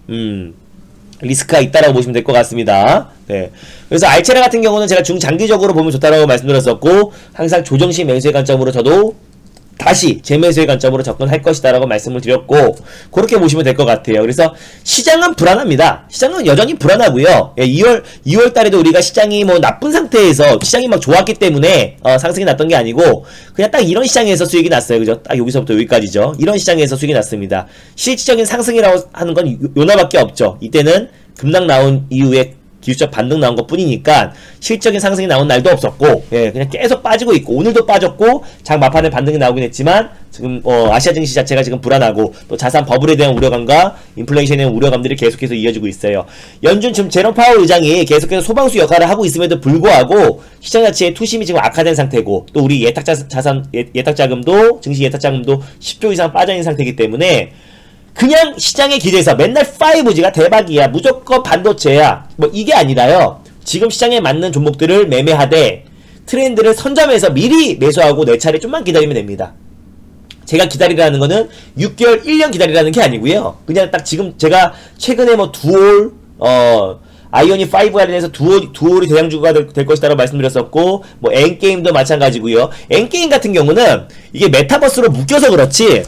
리스크가 있다라고 보시면 될 것 같습니다. 네. 그래서 알체라 같은 경우는 제가 중장기적으로 보면 좋다라고 말씀드렸었고, 항상 조정시 매수의 관점으로 저도 다시 재매수의 관점으로 접근할 것이다라고 말씀을 드렸고, 그렇게 보시면 될 것 같아요. 그래서 시장은 불안합니다. 시장은 여전히 불안하고요. 예, 2월 달에도 우리가 시장이 뭐 나쁜 상태에서 시장이 막 좋았기 때문에 상승이 났던 게 아니고, 그냥 딱 이런 시장에서 수익이 났어요. 그죠? 딱 여기서부터 여기까지죠. 이런 시장에서 수익이 났습니다. 실질적인 상승이라고 하는 건 요나밖에 없죠. 이때는 급락 나온 이후에 기술적 반등 나온 것 뿐이니까 실적인 상승이 나온 날도 없었고, 예, 그냥 계속 빠지고 있고, 오늘도 빠졌고 장 막판에 반등이 나오긴 했지만, 지금 아시아 증시 자체가 지금 불안하고, 또 자산 버블에 대한 우려감과 인플레이션에 대한 우려감들이 계속해서 이어지고 있어요. 연준 지금 제롬 파월 의장이 계속해서 소방수 역할을 하고 있음에도 불구하고 시장 자체의 투심이 지금 악화된 상태고, 또 우리 예탁자금도 증시 예탁자금도 10조 이상 빠져있는 상태이기 때문에, 그냥 시장의 기대에서 맨날 5G가 대박이야, 무조건 반도체야, 뭐 이게 아니라요, 지금 시장에 맞는 종목들을 매매하되 트렌드를 선점해서 미리 매수하고 내 차례 좀만 기다리면 됩니다. 제가 기다리라는 거는 6개월, 1년 기다리라는 게 아니고요, 그냥 딱 지금 제가 최근에 뭐 두올 아이오닉 5 관련해서 두올이 대장주가 될 것이다라고 말씀드렸었고, 뭐 엔게임도 마찬가지고요. 엔게임 같은 경우는 이게 메타버스로 묶여서 그렇지,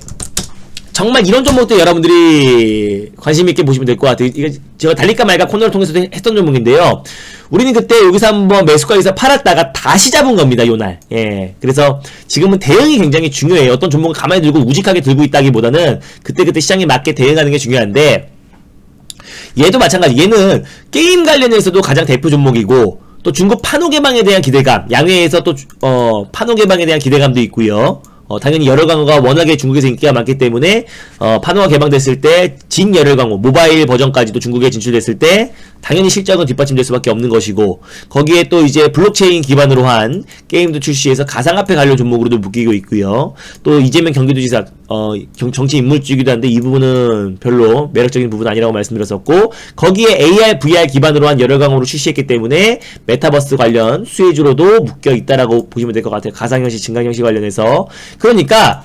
정말 이런 종목들 여러분들이 관심있게 보시면 될 것 같아요. 이거 제가 달릴까 말까 코너를 통해서도 했던 종목인데요, 우리는 그때 여기서 한번 매수가에서 팔았다가 다시 잡은 겁니다, 요날. 예. 그래서 지금은 대응이 굉장히 중요해요. 어떤 종목을 가만히 들고 우직하게 들고 있다기보다는 그때그때 시장에 맞게 대응하는 게 중요한데, 얘도 마찬가지. 얘는 게임 관련해서도 가장 대표 종목이고, 또 중국 판호 개방에 대한 기대감, 양회에서 또 판호 개방에 대한 기대감도 있고요. 당연히 열혈광고가 워낙에 중국에서 인기가 많기 때문에 판호가 개방됐을 때 진열혈광고 모바일 버전까지도 중국에 진출됐을 때 당연히 실적은 뒷받침될 수밖에 없는 것이고, 거기에 또 이제 블록체인 기반으로 한 게임도 출시해서 가상화폐 관련 종목으로도 묶이고 있고요. 또 이재명 경기도지사 정치 인물주이기도 한데 이 부분은 별로 매력적인 부분은 아니라고 말씀드렸었고, 거기에 AR, VR 기반으로 한 열혈광고로 출시했기 때문에 메타버스 관련 수혜주로도 묶여 있다라고 보시면 될 것 같아요. 가상현실, 증강현실 관련해서. 그러니까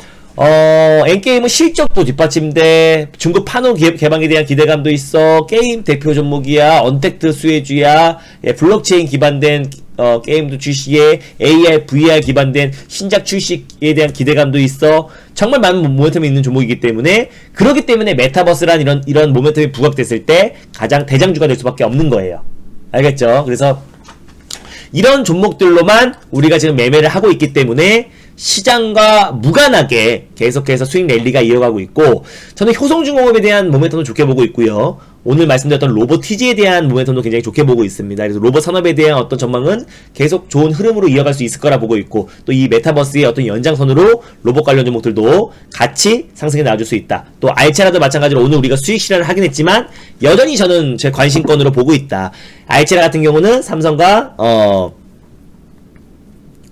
엔게임은 실적도 뒷받침돼, 중국 판호 개방에 대한 기대감도 있어, 게임 대표 종목이야, 언택트 수혜주야, 예, 블록체인 기반된 게임도 출시에 AR, VR 기반된 신작 출시에 대한 기대감도 있어. 정말 많은 모멘텀이 있는 종목이기 때문에, 그렇기 때문에 메타버스란 이런 모멘텀이 부각됐을 때 가장 대장주가 될 수밖에 없는 거예요. 알겠죠? 그래서 이런 종목들로만 우리가 지금 매매를 하고 있기 때문에 시장과 무관하게 계속해서 수익 랠리가 이어가고 있고, 저는 효성중공업에 대한 모멘텀도 좋게 보고 있고요. 오늘 말씀드렸던 로봇 TG에 대한 모멘텀도 굉장히 좋게 보고 있습니다. 그래서 로봇 산업에 대한 어떤 전망은 계속 좋은 흐름으로 이어갈 수 있을 거라 보고 있고, 또 이 메타버스의 어떤 연장선으로 로봇 관련 종목들도 같이 상승해 나와줄 수 있다. 또 알체라도 마찬가지로 오늘 우리가 수익 실현을 하긴 했지만 여전히 저는 제 관심권으로 보고 있다. 알체라 같은 경우는 삼성과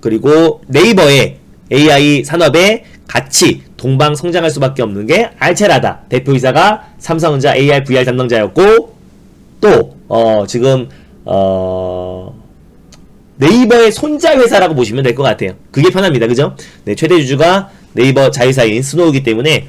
그리고 네이버의 AI 산업에 같이 동방 성장할 수밖에 없는 게 알체라다. 대표이사가 삼성전자 AR, VR 담당자였고, 또 지금 네이버의 손자 회사라고 보시면 될 것 같아요. 그게 편합니다. 그죠? 네, 최대 주주가 네이버 자회사인 스노우이기 때문에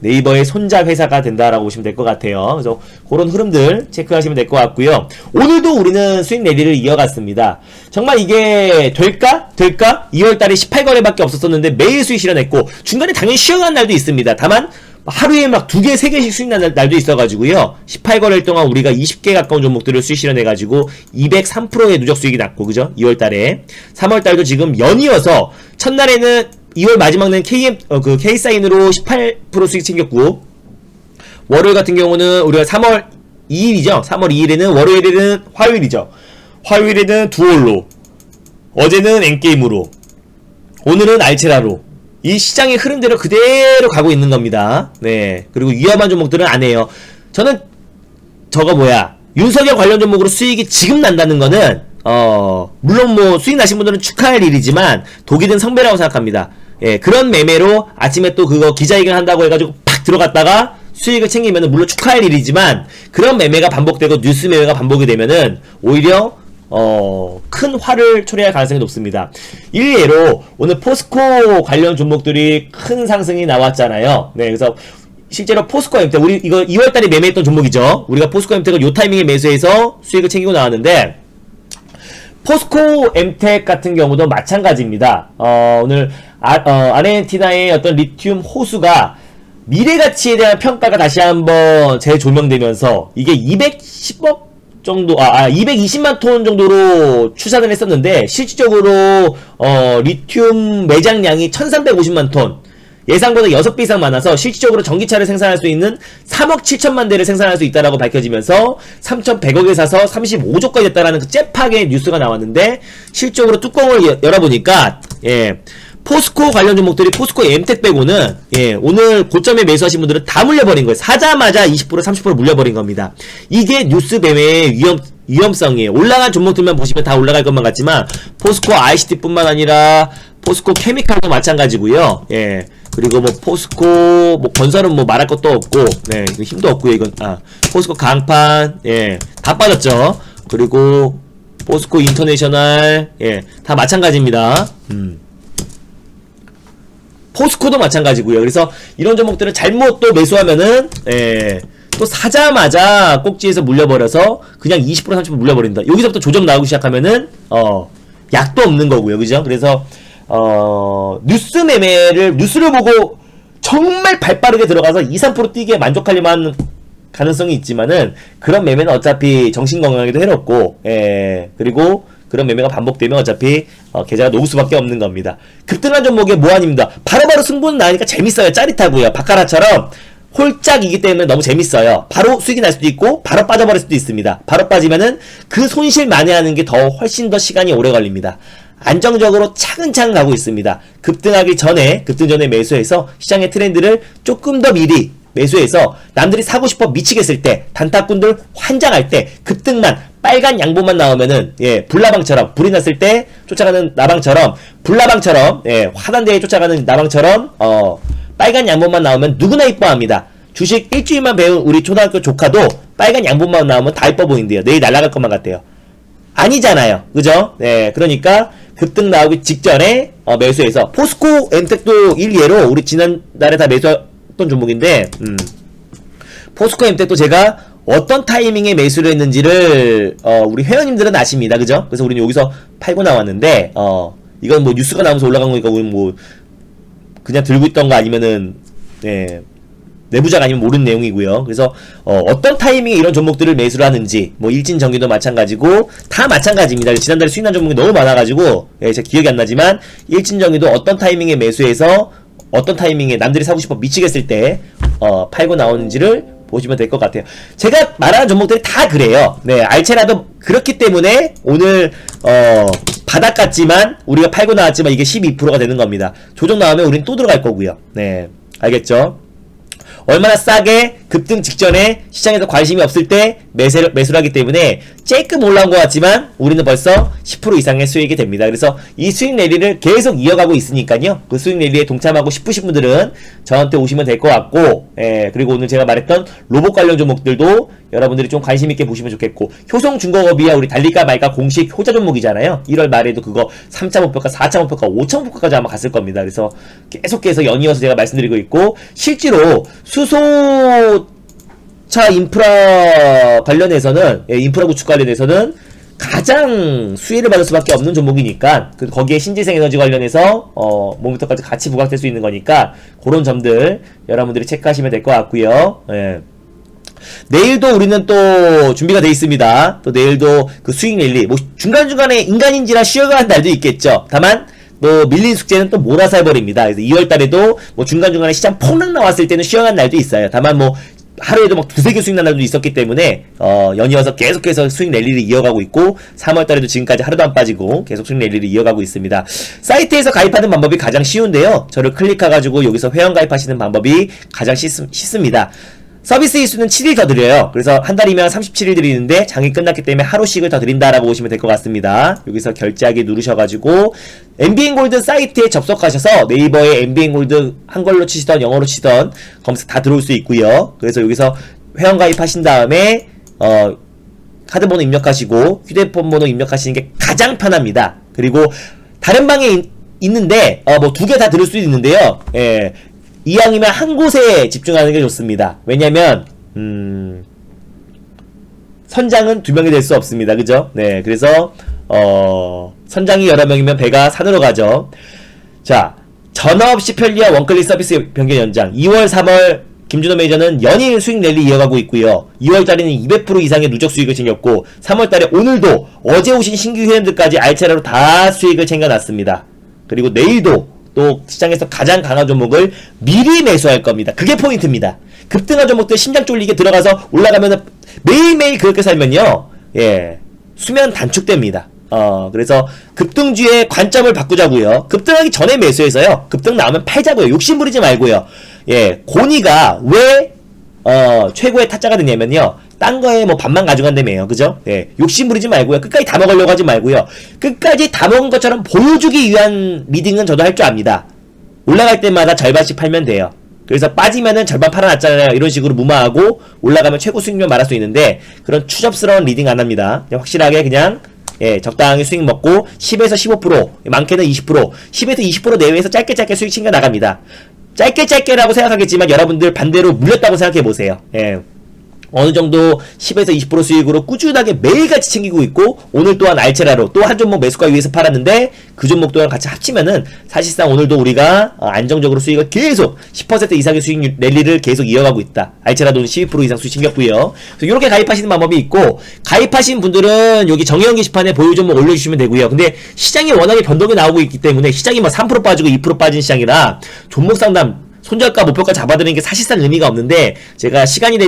네이버의 손자 회사가 된다라고 보시면 될 것 같아요. 그래서 그런 흐름들 체크하시면 될 것 같고요. 오늘도 우리는 수익 내리를 이어갔습니다. 정말 이게 될까? 2월달에 18거래밖에 없었었는데 매일 수익 실현했고, 중간에 당연히 쉬어간 날도 있습니다. 다만 하루에 막 2개, 3개씩 수익 나는 날도 있어가지고요. 18거래일 동안 우리가 20개 가까운 종목들을 수익 실현해가지고 203%의 누적 수익이 났고, 그죠? 2월달에. 3월달도 지금 연이어서 첫날에는 2월 마지막 날 K사인으로 18% 수익 챙겼고, 월요일 같은 경우는 우리가 3월 2일이죠. 3월 2일에는 월요일에는 화요일이죠. 화요일에는 두올로, 어제는 엔게임으로, 오늘은 알체라로. 이 시장의 흐름대로 그대로 가고 있는 겁니다. 네. 그리고 위험한 종목들은 안 해요. 저는 윤석열 관련 종목으로 수익이 지금 난다는 거는 물론 뭐 수익 나신 분들은 축하할 일이지만 독이 든 성배라고 생각합니다. 예, 그런 매매로 아침에 또 그거 기자회견 한다고 해가지고 팍 들어갔다가 수익을 챙기면은 물론 축하할 일이지만, 그런 매매가 반복되고 뉴스 매매가 반복이 되면은 오히려 큰 화를 초래할 가능성이 높습니다. 일례로 오늘 포스코 관련 종목들이 큰 상승이 나왔잖아요. 네, 그래서 실제로 포스코 엠텍, 우리 이거 2월달에 매매했던 종목이죠. 우리가 포스코 엠텍을 요 타이밍에 매수해서 수익을 챙기고 나왔는데, 포스코 엠텍 같은 경우도 마찬가지입니다. 오늘 아르헨티나의 어떤 리튬 호수가 미래 가치에 대한 평가가 다시 한번 재조명되면서 이게 210억 정도, 220만 톤 정도로 추산을 했었는데, 실질적으로 리튬 매장량이 1350만 톤, 예상보다 6배 이상 많아서 실질적으로 전기차를 생산할 수 있는 3억 7천만 대를 생산할 수 있다라고 밝혀지면서 3,100억에 사서 35조까지 됐다라는 그 잽하게 뉴스가 나왔는데, 실적으로 뚜껑을 열어보니까 포스코 관련 종목들이 포스코 엠텍 빼고는 오늘 고점에 매수하신 분들은 다 물려버린 거예요. 사자마자 20% 30% 물려버린 겁니다. 이게 뉴스 매매의 위험성이에요. 올라간 종목들만 보시면 다 올라갈 것만 같지만 포스코 ICT뿐만 아니라 포스코 케미칼도 마찬가지고요. 그리고 뭐 포스코 뭐 건설은 뭐 말할 것도 없고, 이거 힘도 없고요. 이건 포스코 강판 다 빠졌죠. 그리고 포스코 인터내셔널 다 마찬가지입니다. 포스코도 마찬가지고요. 그래서 이런 종목들은 잘못 또 매수하면은 또 사자마자 꼭지에서 물려버려서 그냥 20% 30% 물려버린다. 여기서부터 조정 나오기 시작하면은 약도 없는 거고요. 그죠? 그래서 뉴스를 보고 정말 발빠르게 들어가서 2, 3% 뛰게 만족하려면 하는 가능성이 있지만은, 그런 매매는 어차피 정신건강에도 해롭고, 그리고 그런 매매가 반복되면 어차피 계좌가 녹을 수밖에 없는 겁니다. 급등한 종목의 모아닙니다. 바로바로 승부는 나니까 재밌어요. 짜릿하고요. 바카라처럼 홀짝이기 때문에 너무 재밌어요. 바로 수익이 날 수도 있고 바로 빠져버릴 수도 있습니다. 바로 빠지면은 그 손실 만회하는 게 훨씬 더 시간이 오래 걸립니다. 안정적으로 차근차근 가고 있습니다. 급등 전에 매수해서 시장의 트렌드를 조금 더 미리 매수해서 남들이 사고 싶어 미치겠을 때, 단타꾼들 환장할 때 급등만 빨간 양봉만 나오면은 불나방처럼, 불이 났을 때 쫓아가는 나방처럼, 불나방처럼 화단대에 쫓아가는 나방처럼 빨간 양봉만 나오면 누구나 이뻐합니다. 주식 일주일만 배운 우리 초등학교 조카도 빨간 양봉만 나오면 다 이뻐 보인대요. 내일 날아갈 것만 같대요. 아니잖아요. 그죠? 그러니까 급등 나오기 직전에 매수해서, 포스코 엠텍도 일례로 우리 지난달에 다 매수했던 종목인데, 포스코 엠텍도 제가 어떤 타이밍에 매수를 했는지를 우리 회원님들은 아십니다. 그죠? 그래서 우리는 여기서 팔고 나왔는데, 이건 뭐 뉴스가 나오면서 올라간 거니까 우리는 뭐 그냥 들고 있던 거 아니면은 내부자가 아니면 모르는 내용이고요. 그래서 어떤 타이밍에 이런 종목들을 매수를 하는지, 뭐 일진전기도 마찬가지고 다 마찬가지입니다. 지난달에 수익난 종목이 너무 많아가지고 제가 기억이 안 나지만, 일진전기도 어떤 타이밍에 매수해서 어떤 타이밍에 남들이 사고 싶어 미치겠을 때 팔고 나오는지를 보시면 될 것 같아요. 제가 말하는 종목들이 다 그래요. 알체라도 그렇기 때문에 오늘 바닥 같지만 우리가 팔고 나왔지만 이게 12%가 되는 겁니다. 조정 나오면 우린 또 들어갈 거고요. 알겠죠? 얼마나 싸게 급등 직전에 시장에서 관심이 없을 때 매수를 하기 때문에 조금 올라온 것 같지만 우리는 벌써 10% 이상의 수익이 됩니다. 그래서 이 수익 랠리를 계속 이어가고 있으니까요. 그 수익 랠리에 동참하고 싶으신 분들은 저한테 오시면 될 것 같고, 그리고 오늘 제가 말했던 로봇 관련 종목들도 여러분들이 좀 관심 있게 보시면 좋겠고, 효성중공업이야 우리 달릴까 말까 공식 효자 종목이잖아요. 1월 말에도 그거 3.5%가 4.5%가 5.5%까지 아마 갔을 겁니다. 그래서 계속해서 연이어서 제가 말씀드리고 있고, 실제로 수소차 인프라 관련해서는, 인프라 구축 관련해서는 가장 수혜를 받을 수밖에 없는 종목이니까, 거기에 신재생 에너지 관련해서 모니터까지 같이 부각될 수 있는 거니까 그런 점들 여러분들이 체크하시면 될 것 같고요. 내일도 우리는 또 준비가 돼 있습니다. 또 내일도 그 수익 랠리, 뭐 중간중간에 인간인지라 쉬어가는 날도 있겠죠. 다만 또 밀린 숙제는 또 몰아서 해버립니다. 그래서 2월달에도 뭐 중간중간에 시장 폭락 나왔을 때는 쉬어가는 날도 있어요. 다만 뭐 하루에도 막 두세 개 수익 난 날도 있었기 때문에 연이어서 계속해서 수익 랠리를 이어가고 있고, 3월달에도 지금까지 하루도 안 빠지고 계속 수익 랠리를 이어가고 있습니다. 사이트에서 가입하는 방법이 가장 쉬운데요, 저를 클릭해가지고 여기서 회원 가입하시는 방법이 가장 쉽습니다. 서비스 일수는 7일 더 드려요. 그래서 한 달이면 37일 드리는데 장이 끝났기 때문에 하루씩을 더 드린다라고 보시면 될 것 같습니다. 여기서 결제하기 누르셔가지고 MBN골드 사이트에 접속하셔서 네이버에 MBN골드 한글로 치시던 영어로 치시던 검색 다 들어올 수 있고요. 그래서 여기서 회원 가입하신 다음에 카드 번호 입력하시고 휴대폰 번호 입력하시는 게 가장 편합니다. 그리고 다른 방에 있는데 뭐 두 개 다 들을 수도 있는데요. 이왕이면 한 곳에 집중하는 게 좋습니다. 왜냐면 선장은 두 명이 될 수 없습니다. 그죠? 네, 그래서 선장이 여러 명이면 배가 산으로 가죠. 자, 전화 없이 편리한 원클릭 서비스 변경 연장. 2월, 3월 김준호 매니저는 연일 수익 랠리 이어가고 있고요. 2월달에는 200% 이상의 누적 수익을 챙겼고, 3월달에 오늘도 어제 오신 신규 회원들까지 알차례로 다 수익을 챙겨놨습니다. 그리고 내일도 또 시장에서 가장 강한 종목을 미리 매수할 겁니다. 그게 포인트입니다. 급등한 종목들 심장 쫄리게 들어가서 올라가면은 매일매일 그렇게 살면요, 수면 단축됩니다. 그래서 급등주의 관점을 바꾸자고요. 급등하기 전에 매수해서요, 급등 나오면 팔자고요. 욕심 부리지 말고요. 고니가 왜 최고의 타짜가 되냐면요, 딴 거에 뭐 반만 가져간다며요. 그죠? 욕심 부리지 말고요. 끝까지 다 먹으려고 하지 말고요. 끝까지 다 먹은 것처럼 보여주기 위한 리딩은 저도 할 줄 압니다. 올라갈 때마다 절반씩 팔면 돼요. 그래서 빠지면은 절반 팔아놨잖아요. 이런 식으로 무마하고 올라가면 최고 수익률 말할 수 있는데, 그런 추접스러운 리딩 안 합니다. 그냥 확실하게 그냥 적당히 수익 먹고 10에서 15%, 많게는 20%, 10에서 20% 내외에서 짧게 수익 챙겨 나갑니다. 짧게라고 생각하겠지만 여러분들 반대로 물렸다고 생각해보세요. 어느 정도 10에서 20% 수익으로 꾸준하게 매일같이 챙기고 있고, 오늘 또한 알체라로 또 한 종목 매수가 위해서 팔았는데 그 종목 또한 같이 합치면은 사실상 오늘도 우리가 안정적으로 수익을 계속 10% 이상의 수익 랠리를 계속 이어가고 있다. 알체라도는 12% 이상 수익 챙겼고요. 그래서 이렇게 가입하시는 방법이 있고, 가입하신 분들은 여기 정의원 게시판에 보유 종목 올려주시면 되고요. 근데 시장이 워낙에 변동이 나오고 있기 때문에, 시장이 막 3% 빠지고 2% 빠진 시장이라 종목 상담 손절가 목표가 잡아드리는 게 사실상 의미가 없는데, 제가 시간이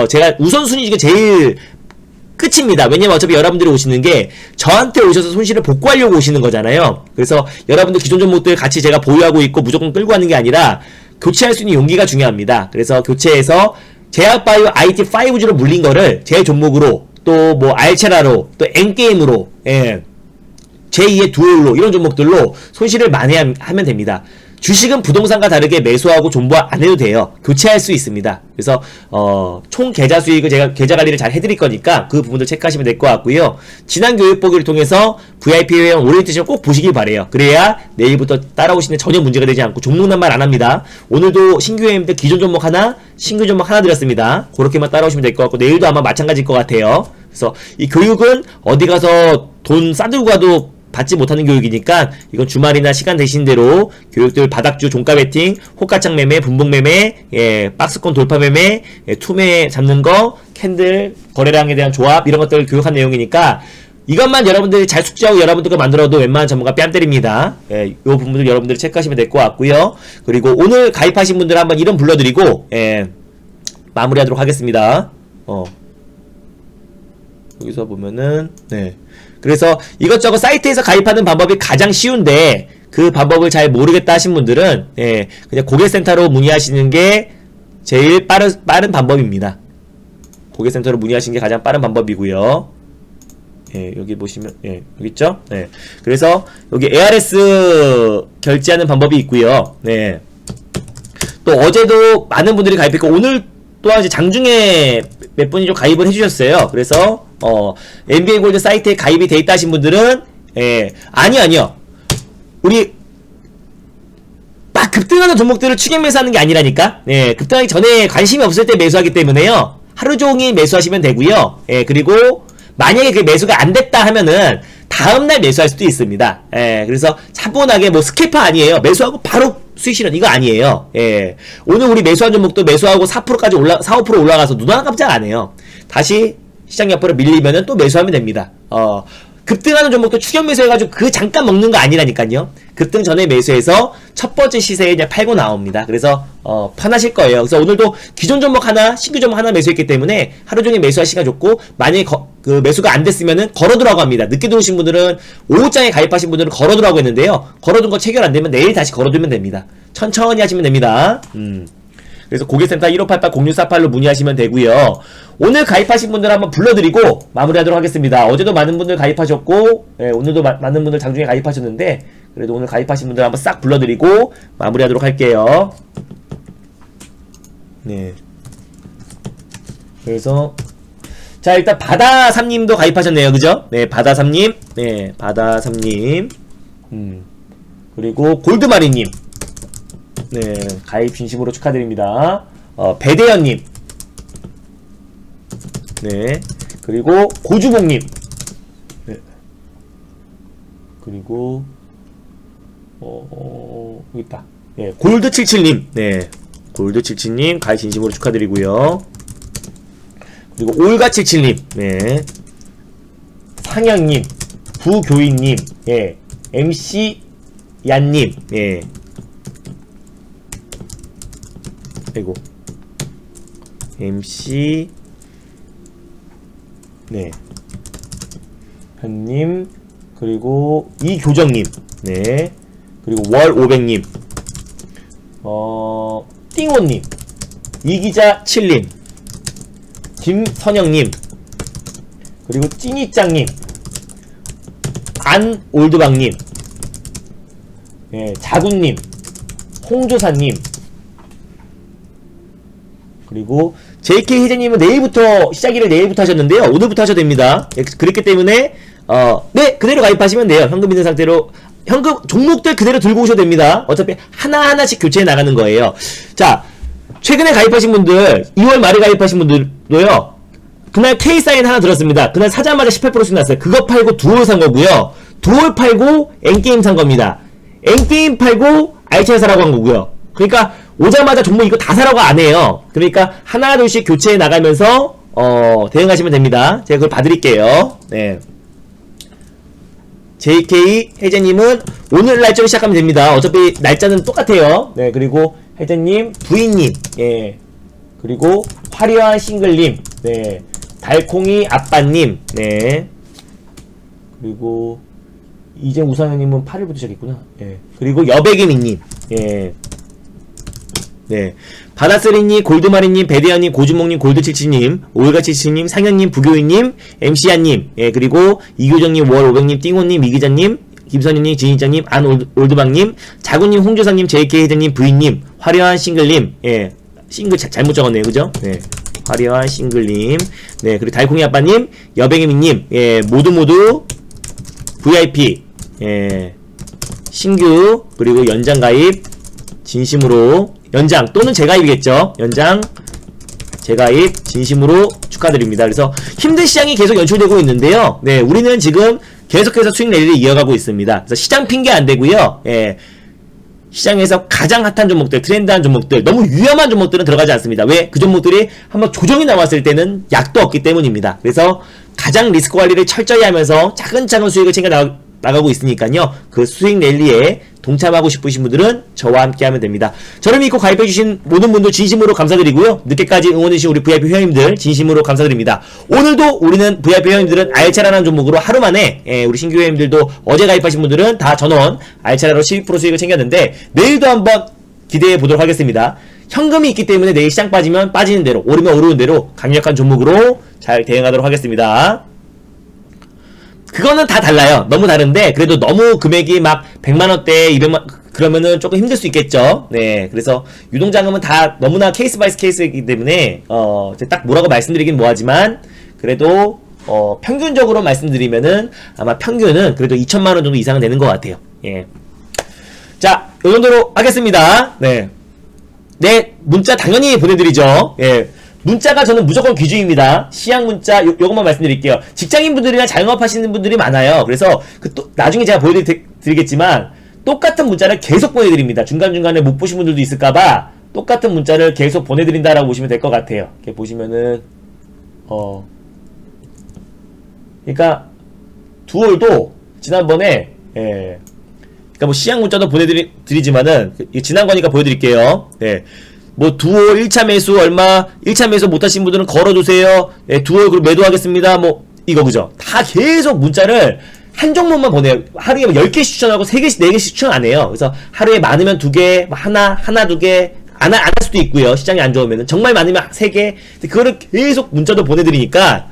제가 우선순위가 제일 끝입니다. 왜냐면 어차피 여러분들이 오시는 게 저한테 오셔서 손실을 복구하려고 오시는 거잖아요. 그래서 여러분들 기존 종목들 같이 제가 보유하고 있고 무조건 끌고 가는 게 아니라 교체할 수 있는 용기가 중요합니다. 그래서 교체해서 제약바이오 IT5G로 물린 거를 제 종목으로, 또 뭐 알체라로, 또 N게임으로, 제2의 듀얼로, 이런 종목들로 손실을 만회하면 됩니다. 주식은 부동산과 다르게 매수하고 존버 안 해도 돼요. 교체할 수 있습니다. 그래서 총 계좌 수익을 제가 계좌 관리를 잘 해드릴 거니까 그 부분들 체크하시면 될 것 같고요. 지난 교육 보기를 통해서 VIP 회원 오리엔테이션 꼭 보시길 바래요. 그래야 내일부터 따라오시는 전혀 문제가 되지 않고, 종목 난말 안 합니다. 오늘도 신규 회원님들 기존 종목 하나, 신규 종목 하나 드렸습니다. 그렇게만 따라오시면 될 것 같고, 내일도 아마 마찬가지일 것 같아요. 그래서 이 교육은 어디 가서 돈 싸들고 가도 받지 못하는 교육이니까, 이건 주말이나 시간 되신 대로 교육들 바닥주 종가 베팅, 호가창 매매, 분봉 매매, 박스권 돌파 매매, 투매 잡는 거, 캔들 거래량에 대한 조합, 이런 것들을 교육한 내용이니까 이것만 여러분들이 잘 숙지하고 여러분들과 만들어도 웬만한 전문가 뺨 때립니다. 이 부분들 여러분들이 체크하시면 될 것 같고요. 그리고 오늘 가입하신 분들 한번 이름 불러드리고 마무리하도록 하겠습니다. 여기서 보면은 그래서 이것저것 사이트에서 가입하는 방법이 가장 쉬운데, 그 방법을 잘 모르겠다 하신 분들은 그냥 고객센터로 문의하시는 게 제일 빠른 방법입니다. 고객센터로 문의하시는 게 가장 빠른 방법이고요. 예, 여기 보시면, 예, 여기 있죠? 네. 그래서, 여기 ARS 결제하는 방법이 있고요. 네. 또 어제도 많은 분들이 가입했고, 오늘 또한 이제 장중에 몇 분이 좀 가입을 해주셨어요. 그래서, NBA 골드 사이트에 가입이 돼 있다 하신 분들은, 예, 아니요. 우리, 막 급등하는 종목들을 추격 매수하는 게 아니라니까? 네, 급등하기 전에 관심이 없을 때 매수하기 때문에요. 하루 종일 매수하시면 되고요. 예, 그리고, 만약에 그 매수가 안 됐다 하면은 다음날 매수할 수도 있습니다. 예, 그래서 차분하게 뭐 스캐파 아니에요. 매수하고 바로 수익 실현 이거 아니에요. 예, 오늘 우리 매수한 종목도 매수하고 4%까지 4, 5% 올라가서 눈 하나 깜짝 안 해요. 다시 시장 옆으로 밀리면은 또 매수하면 됩니다. 급등하는 종목도 추격 매수해가지고 그 잠깐 먹는 거 아니라니까요. 급등 전에 매수해서 첫 번째 시세에 이제 팔고 나옵니다. 그래서 편하실 거예요. 그래서 오늘도 기존 종목 하나, 신규 종목 하나 매수했기 때문에 하루 종일 매수할 시간 좋고, 만약에 그 매수가 안 됐으면은 걸어두라고 합니다. 늦게 들어오신 분들은 5호장에 가입하신 분들은 걸어두라고 했는데요. 걸어둔 거 체결 안 되면 내일 다시 걸어두면 됩니다. 천천히 하시면 됩니다. 그래서 고객센터 1588-0648로 문의하시면 되고요. 오늘 가입하신 분들 한번 불러드리고 마무리하도록 하겠습니다. 어제도 많은 분들 가입하셨고, 예, 오늘도 많은 분들 장중에 가입하셨는데, 그래도 오늘 가입하신 분들 한번 싹 불러드리고 마무리하도록 할게요. 네. 그래서 자, 일단 바다삼님도 가입하셨네요, 그죠? 네, 바다삼님, 네, 바다삼님, 그리고 골드마리님, 네, 가입 진심으로 축하드립니다. 배대현님, 네, 그리고 고주봉님, 네, 그리고 여기 있다. 네, 골드77님, 네, 골드77님 가입 진심으로 축하드리고요. 그리고 올가77님, 네, 상영님, 부교인님, 예, MC 얀님, 예, 아이고, MC, 네, 현님, 그리고 이교정님, 네, 그리고 월500님, 띵호님, 이기자7님, 김선영님, 그리고 찐이짱님, 안올드방님, 예, 자군님, 홍조사님, 그리고 JK 희재님은 내일부터, 시작일을 내일부터 하셨는데요. 오늘부터 하셔도 됩니다. 예, 그렇기 때문에, 네, 그대로 가입하시면 돼요. 현금 있는 상태로. 현금, 종목들 그대로 들고 오셔도 됩니다. 어차피 하나하나씩 교체해 나가는 거예요. 자, 최근에 가입하신 분들, 2월 말에 가입하신 분들도요, 그날 K사인 하나 들었습니다. 그날 사자마자 18%씩 났어요. 그거 팔고 두올 산 거고요. 두올 팔고 N게임 산 겁니다. N게임 팔고 알차에 사라고 한 거고요. 그러니까 오자마자 종목 이거 다 사라고 안 해요. 그러니까 하나 둘씩 교체해 나가면서 대응하시면 됩니다. 제가 그걸 봐드릴게요. 네. JK 혜재님은 오늘 날짜로 시작하면 됩니다. 어차피 날짜는 똑같아요. 네, 그리고 혜재님, 부인님, 예, 그리고 화려한 싱글님, 네, 달콩이 아빠님, 네, 그리고 이제 우상현님은 8일부터 시작했구나. 예, 그리고 여백이미님, 예, 네, 바다쓰리님, 골드마리님, 배대현님, 고주몽님, 골드칠칠님, 오일가칠칠님, 상현님, 부교인님, MC야님, 예, 그리고 이교정님, 월500님, 띵호님, 이기자님, 김선희님, 진희장님, 안올드방님, 자구님, 홍조사님, JK 혜재님, 부인님, 화려한 싱글님, 예, 싱글 잘못 적었네요, 그죠? 네, 화려한 싱글님, 네, 그리고 달콩이 아빠님, 여백이미님, 예, 모두 VIP, 예, 신규, 그리고 연장 가입, 진심으로, 연장 또는 재가입이겠죠. 연장, 재가입 진심으로 축하드립니다. 그래서 힘든 시장이 계속 연출되고 있는데요. 네, 우리는 지금 계속해서 수익 랠리를 이어가고 있습니다. 그래서 시장 핑계 안 되고요. 예, 시장에서 가장 핫한 종목들, 트렌드한 종목들, 너무 위험한 종목들은 들어가지 않습니다. 왜? 그 종목들이 한번 조정이 나왔을 때는 약도 없기 때문입니다. 그래서 가장 리스크 관리를 철저히 하면서 차근차근 수익을 챙겨 나가고 있으니까요. 그 수익 랠리에 동참하고 싶으신 분들은 저와 함께 하면 됩니다. 저를 믿고 가입해주신 모든 분들 진심으로 감사드리고요. 늦게까지 응원해주신 우리 VIP 회원님들 진심으로 감사드립니다. 오늘도 우리는 VIP 회원님들은 알차라는 종목으로 하루 만에, 우리 신규 회원님들도 어제 가입하신 분들은 다 전원 알차라로 12% 수익을 챙겼는데 내일도 한번 기대해 보도록 하겠습니다. 현금이 있기 때문에 내일 시장 빠지면 빠지는 대로, 오르면 오르는 대로 강력한 종목으로 잘 대응하도록 하겠습니다. 그거는 다 달라요. 너무 다른데 그래도 너무 금액이 막 100만원대 200만 그러면은 조금 힘들 수 있겠죠. 네, 그래서 유동자금은 다 너무나 케이스 바이 케이스이기 때문에 딱 뭐라고 말씀드리긴 뭐하지만 그래도 평균적으로 말씀드리면은 아마 평균은 그래도 2천만원 정도 이상은 되는 것 같아요. 예. 자, 요 정도로 하겠습니다. 네. 네, 문자 당연히 보내드리죠. 예. 문자가 저는 무조건 귀중입니다. 시향 문자 요것만 말씀드릴게요. 직장인분들이나 자영업 하시는 분들이 많아요. 그래서 또 나중에 제가 보여드리겠지만 똑같은 문자를 계속 보내드립니다. 중간중간에 못 보신 분들도 있을까봐 똑같은 문자를 계속 보내드린다라고 보시면 될 것 같아요. 이렇게 보시면은 그러니까 두월도 지난번에 그러니까 뭐 시향 문자도 보내드리지만은 지난 거니까 보여드릴게요. 예. 뭐 두월 1차 매수 얼마 1차 매수 못하신 분들은 걸어두세요. 예, 두월 그럼 매도하겠습니다. 뭐 이거 그죠? 다 계속 문자를 한 종목만 보내요. 하루에 10개씩 추천하고 3개씩 4개씩 추천 안 해요. 그래서 하루에 많으면 2개 하나 2개 안 할 수도 있고요. 시장이 안 좋으면은 정말 많으면 3개 그거를 계속 문자도 보내드리니까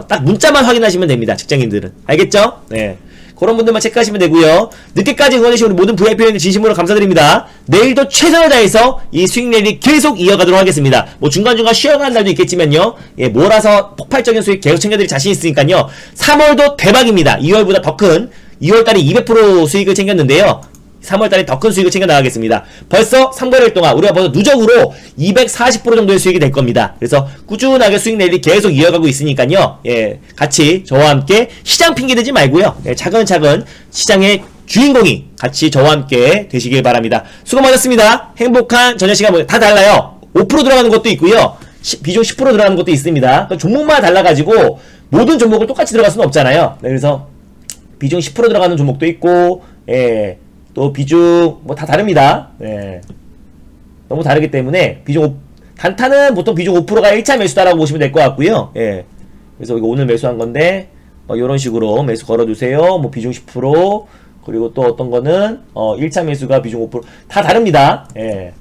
딱 문자만 확인하시면 됩니다. 직장인들은 알겠죠? 네. 그런 분들만 체크하시면 되고요. 늦게까지 응원해주신 우리 모든 VIP 여러분들 진심으로 감사드립니다. 내일도 최선을 다해서 이 수익 랠리 계속 이어가도록 하겠습니다. 뭐 중간중간 쉬어가는 날도 있겠지만요. 예, 몰아서 폭발적인 수익 계속 챙겨드릴 자신 있으니까요. 3월도 대박입니다. 2월보다 더 큰 2월달에 200% 수익을 챙겼는데요. 3월달에 더 큰 수익을 챙겨 나가겠습니다. 벌써 3개월 동안 우리가 벌써 누적으로 240% 정도의 수익이 될 겁니다. 그래서 꾸준하게 수익 랠리 계속 이어가고 있으니까요. 예, 같이 저와 함께 시장 핑계대지 말고요. 예, 차근차근 시장의 주인공이 같이 저와 함께 되시길 바랍니다. 수고 많으셨습니다. 행복한 저녁 시간 다 달라요. 5% 들어가는 것도 있고요. 비중 10% 들어가는 것도 있습니다. 종목마다 달라가지고 모든 종목을 똑같이 들어갈 수는 없잖아요. 네, 그래서 비중 10% 들어가는 종목도 있고, 예. 또 비중 뭐 다 다릅니다. 예. 너무 다르기 때문에 단타는 보통 비중 5%가 1차 매수다라고 보시면 될 것 같고요. 예. 그래서 이거 오늘 매수한 건데 이런 식으로 매수 걸어두세요. 뭐 비중 10% 그리고 또 어떤 거는 1차 매수가 비중 5%다 다릅니다. 예.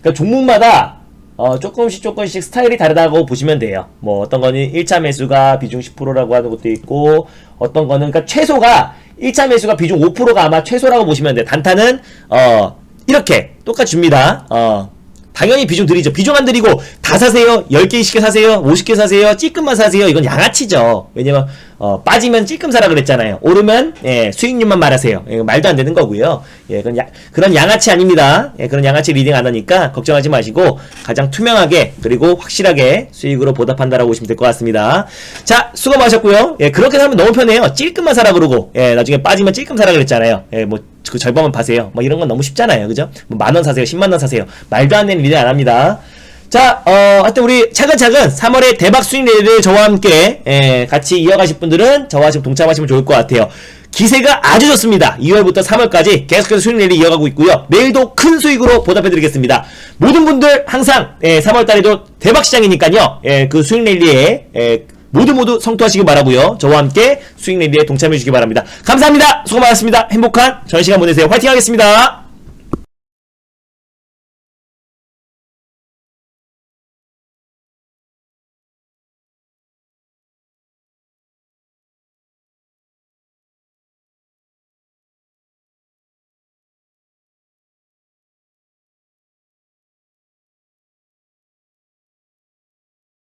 그러니까 종목마다 조금씩 스타일이 다르다고 보시면 돼요. 뭐 어떤 거는 1차 매수가 비중 10%라고 하는 것도 있고 어떤 거는 그러니까 최소가 1차 매수가 비중 5%가 아마 최소라고 보시면 돼요. 단타는 이렇게 똑같이 줍니다. 당연히 비중 드리죠. 비중 안 드리고 다 사세요. 10개씩 사세요. 50개 사세요. 찔끔만 사세요. 이건 양아치죠. 왜냐면 빠지면 찔끔 사라 그랬잖아요. 오르면 예, 수익률만 말하세요. 예, 말도 안 되는 거고요. 예, 그런 양아치 아닙니다. 예, 그런 양아치 리딩 안 하니까 걱정하지 마시고 가장 투명하게 그리고 확실하게 수익으로 보답한다라고 보시면 될 것 같습니다. 자, 수고 많으셨고요. 예, 그렇게 하면 너무 편해요. 찔끔만 사라 그러고 예, 나중에 빠지면 찔끔 사라 그랬잖아요. 예, 뭐 그 절반만 파세요. 뭐 이런 건 너무 쉽잖아요. 그죠? 뭐 10,000원 사세요. 100,000원 사세요. 말도 안 되는 리딩 안 합니다. 자, 하여튼 우리 차근차근 3월에 대박 수익 랠리를 저와 함께 같이 이어가실 분들은 저와 지금 동참하시면 좋을 것 같아요. 기세가 아주 좋습니다. 2월부터 3월까지 계속해서 수익 랠리 이어가고 있고요. 내일도 큰 수익으로 보답해드리겠습니다. 모든 분들 항상 3월달에도 대박 시장이니까요. 그 수익 랠리에 모두 성투하시기 바라고요. 저와 함께 수익 랠리에 동참해 주시기 바랍니다. 감사합니다. 수고 많았습니다. 행복한 저녁 시간 보내세요. 화이팅 하겠습니다.